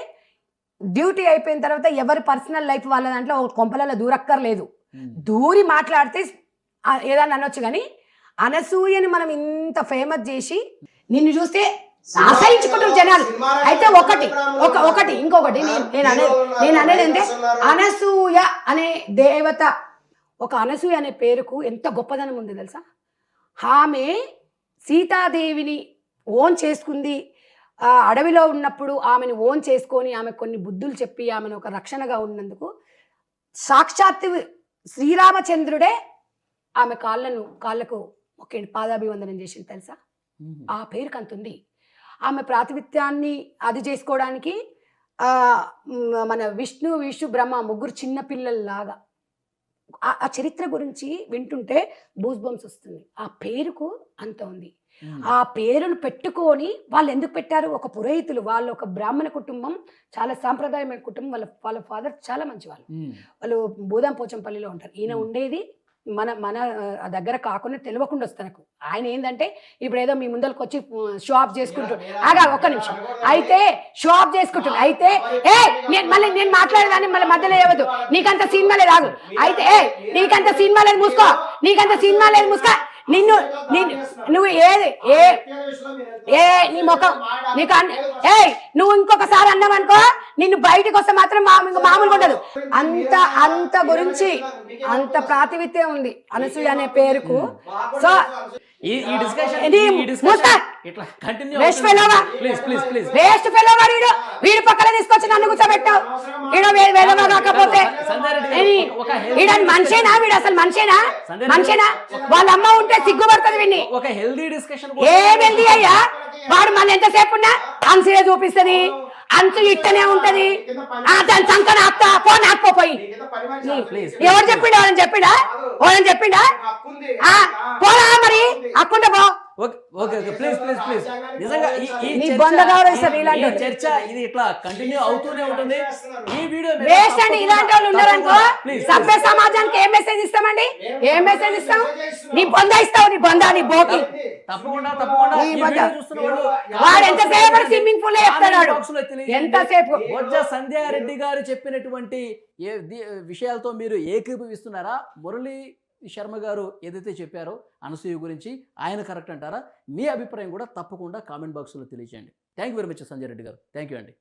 డ్యూటీ అయిపోయిన తర్వాత ఎవరి పర్సనల్ లైఫ్ వాళ్ళ దాంట్లో కొంపలలో దూరక్కర్లేదు. దూరి మాట్లాడితే ఏదన్నా అనొచ్చు, కానీ అనసూయని మనం ఇంత ఫేమస్ చేసి నిన్ను చూస్తే ఆశ్రయించుకుంటారు జనాలు. అయితే ఒకటి ఇంకొకటి నేను అనేది అంటే అనసూయ అనే దేవత, ఒక అనసూయ అనే పేరుకు ఎంత గొప్పదనం ఉంది తెలుసా? ఆమె సీతాదేవిని ఓన్ చేసుకుంది. అడవిలో ఉన్నప్పుడు ఆమెను ఓన్ చేసుకొని ఆమె కొన్ని బుద్ధులు చెప్పి ఆమెను ఒక రక్షణగా ఉన్నందుకు సాక్షాత్తు శ్రీరామచంద్రుడే ఆమె కాళ్ళకు ఒక పాదాభివందనం చేసింది తెలుసా? ఆ పేరుకి అంతుంది. ఆమె ప్రాతినిధ్యాన్ని అది చేసుకోవడానికి మన విష్ణు బ్రహ్మ ముగ్గురు చిన్న పిల్లల్లాగా ఆ చరిత్ర గురించి వింటుంటే బూస్ బంప్స్ వస్తుంది. ఆ పేరుకు అంత ఉంది. ఆ పేరును పెట్టుకొని వాళ్ళు ఎందుకు పెట్టారు? ఒక పురోహితులు, వాళ్ళు ఒక బ్రాహ్మణ కుటుంబం, చాలా సాంప్రదాయమైన కుటుంబం. వాళ్ళ ఫాదర్ చాలా మంచి వాళ్ళు బూదంపోచంపల్లిలో ఉంటారు. ఈయన ఉండేది మన దగ్గర కాకుండా తెలియకుండా వస్తాను. ఆయన ఏంటంటే ఇప్పుడు ఏదో మీ ముందరికి వచ్చి షాప్ చేసుకుంటాడు. ఒక్క నిమిషం. అయితే షాప్ చేసుకుంటాడు. అయితే నేను మాట్లాడేదాన్ని మళ్ళీ మధ్యలో ఏవద్దు. నీకంత సినిమా లేదు. ఆగు. అయితే నీకంత సినిమా లేదు, మూసుకో. నీకంత సినిమా లేదు, మూసుకో. నువ్వు నీ ముఖం నీకు నువ్వు ఇంకొకసారి అన్నావనుకో, నిన్ను బయటకు వస్తే మాత్రం మామూలుగా ఉండదు. అంత గురించి అంత ప్రాతినిధ్యం ఉంది అనసూయ అనే పేరుకు. సో వీడు పక్కన తీసుకొచ్చి నన్ను కూర్చోబెట్టావు. కాకపోతే మనిషేనా వీడు? అసలు మనిషేనా? వాళ్ళ అమ్మ ఉంటే సిగ్గుపడుతుంది వీడిని. ఏం హెల్దీ అయ్యా? వాడు మళ్ళీ ఎంతసేపు ఉన్నా అంశే చూపిస్తుంది. అంచు ఇట్టనే ఉంటది. దాని సంకన అత్త పో నాకపోయి. ఎవరు చెప్పిండా? వాళ్ళని చెప్పిండా? పోరా మరి అక్కుంటే పో. నిజంగా ఈ చర్చ ఇది ఇట్లా కంటిన్యూ అవుతూనే ఉంటుంది. ఈ వీడియో వేస్ట్ అండి. ఇలాంటి వాళ్ళు ఉన్నారనుకో సభ్య సమాజానికి ఏం మెసేజ్ ఇస్తామండి? ఏం మెసేజ్ ఇస్తాం? నీ బొంద ఇస్తావు, నీ బొంద, నీ బోకి. తప్పకుండా వాడు ఎంతసేపు స్విమ్మింగ్ పూల్ చెప్తాడు. ఎంతసేపు బొజ్జ సంధ్యారెడ్డి గారు చెప్పినటువంటి విషయాలతో మీరు ఏకీభవిస్తున్నారా? మురళీ శర్మ గారు ఏదైతే చెప్పారో అనసూయ గురించి, ఆయన కరెక్ట్ అంటారా? మీ అభిప్రాయం కూడా తప్పకుండా కామెంట్ బాక్స్లో తెలియజేయండి. Thank you very much Sanjay Reddy గారు. థ్యాంక్ యూ అండి.